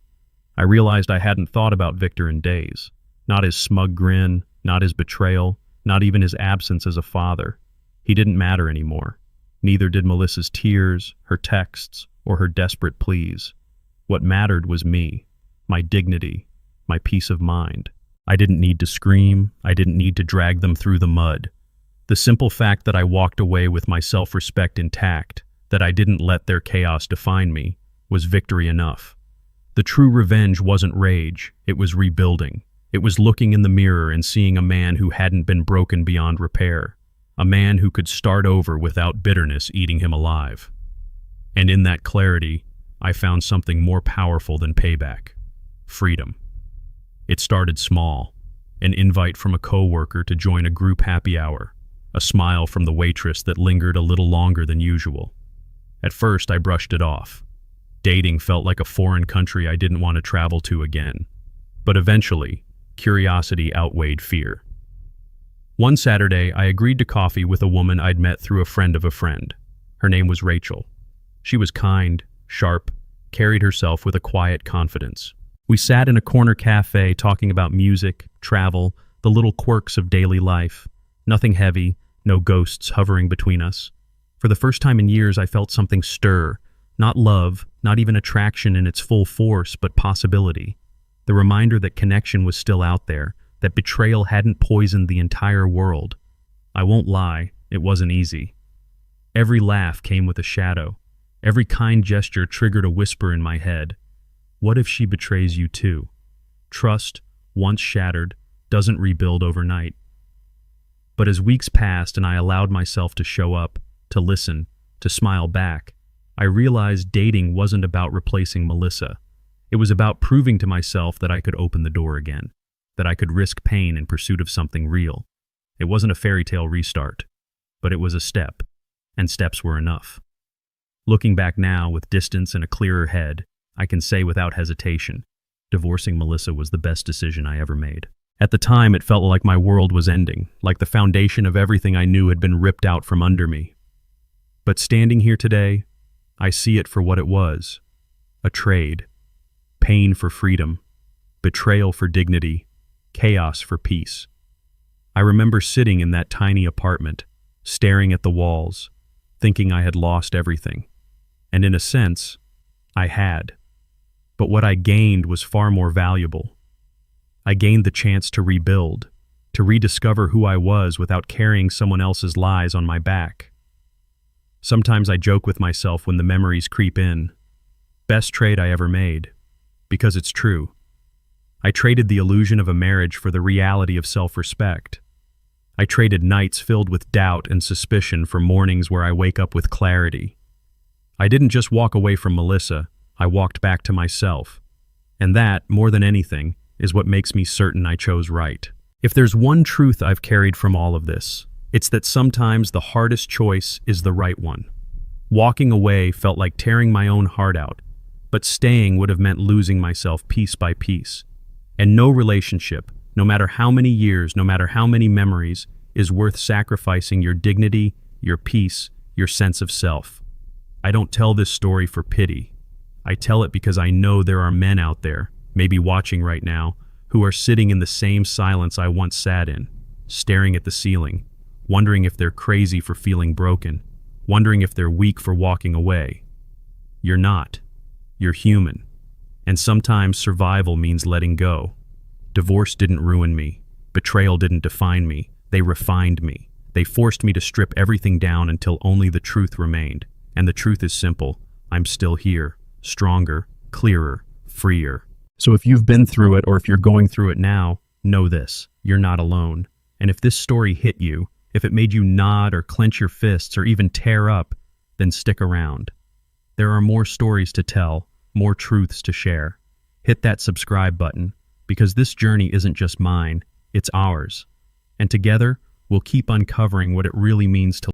I realized I hadn't thought about Victor in days. Not his smug grin, not his betrayal, not even his absence as a father. He didn't matter anymore. Neither did Melissa's tears, her texts, or her desperate pleas. What mattered was me, my dignity, my peace of mind. I didn't need to scream. I didn't need to drag them through the mud. The simple fact that I walked away with my self-respect intact, that I didn't let their chaos define me, was victory enough. The true revenge wasn't rage, it was rebuilding. It was looking in the mirror and seeing a man who hadn't been broken beyond repair, a man who could start over without bitterness eating him alive. And in that clarity, I found something more powerful than payback: freedom. It started small, an invite from a coworker to join a group happy hour, a smile from the waitress that lingered a little longer than usual. At first, I brushed it off. Dating felt like a foreign country I didn't want to travel to again. But eventually, curiosity outweighed fear. One Saturday, I agreed to coffee with a woman I'd met through a friend of a friend. Her name was Rachel. She was kind, sharp, carried herself with a quiet confidence. We sat in a corner cafe talking about music, travel, the little quirks of daily life. Nothing heavy, no ghosts hovering between us. For the first time in years, I felt something stir. Not love, not even attraction in its full force, but possibility. The reminder that connection was still out there, that betrayal hadn't poisoned the entire world. I won't lie, it wasn't easy. Every laugh came with a shadow. Every kind gesture triggered a whisper in my head. What if she betrays you too? Trust, once shattered, doesn't rebuild overnight. But as weeks passed and I allowed myself to show up, to listen, to smile back, I realized dating wasn't about replacing Melissa. It was about proving to myself that I could open the door again, that I could risk pain in pursuit of something real. It wasn't a fairy tale restart, but it was a step, and steps were enough. Looking back now with distance and a clearer head, I can say without hesitation, divorcing Melissa was the best decision I ever made. At the time, it felt like my world was ending, like the foundation of everything I knew had been ripped out from under me. But standing here today, I see it for what it was: a trade. Pain for freedom, betrayal for dignity, chaos for peace. I remember sitting in that tiny apartment, staring at the walls, thinking I had lost everything. And in a sense, I had. But what I gained was far more valuable. I gained the chance to rebuild, to rediscover who I was without carrying someone else's lies on my back. Sometimes I joke with myself when the memories creep in. Best trade I ever made. Because it's true. I traded the illusion of a marriage for the reality of self-respect. I traded nights filled with doubt and suspicion for mornings where I wake up with clarity. I didn't just walk away from Melissa, I walked back to myself. And that, more than anything, is what makes me certain I chose right. If there's one truth I've carried from all of this, it's that sometimes the hardest choice is the right one. Walking away felt like tearing my own heart out, but staying would have meant losing myself piece by piece. And no relationship, no matter how many years, no matter how many memories, is worth sacrificing your dignity, your peace, your sense of self. I don't tell this story for pity. I tell it because I know there are men out there, maybe watching right now, who are sitting in the same silence I once sat in, staring at the ceiling, wondering if they're crazy for feeling broken, wondering if they're weak for walking away. You're not. You're human. And sometimes survival means letting go. Divorce didn't ruin me. Betrayal didn't define me. They refined me. They forced me to strip everything down until only the truth remained. And the truth is simple. I'm still here, stronger, clearer, freer. So if you've been through it or if you're going through it now, know this: you're not alone. And if this story hit you, if it made you nod or clench your fists or even tear up, then stick around. There are more stories to tell, more truths to share. Hit that subscribe button, because this journey isn't just mine, it's ours. And together, we'll keep uncovering what it really means to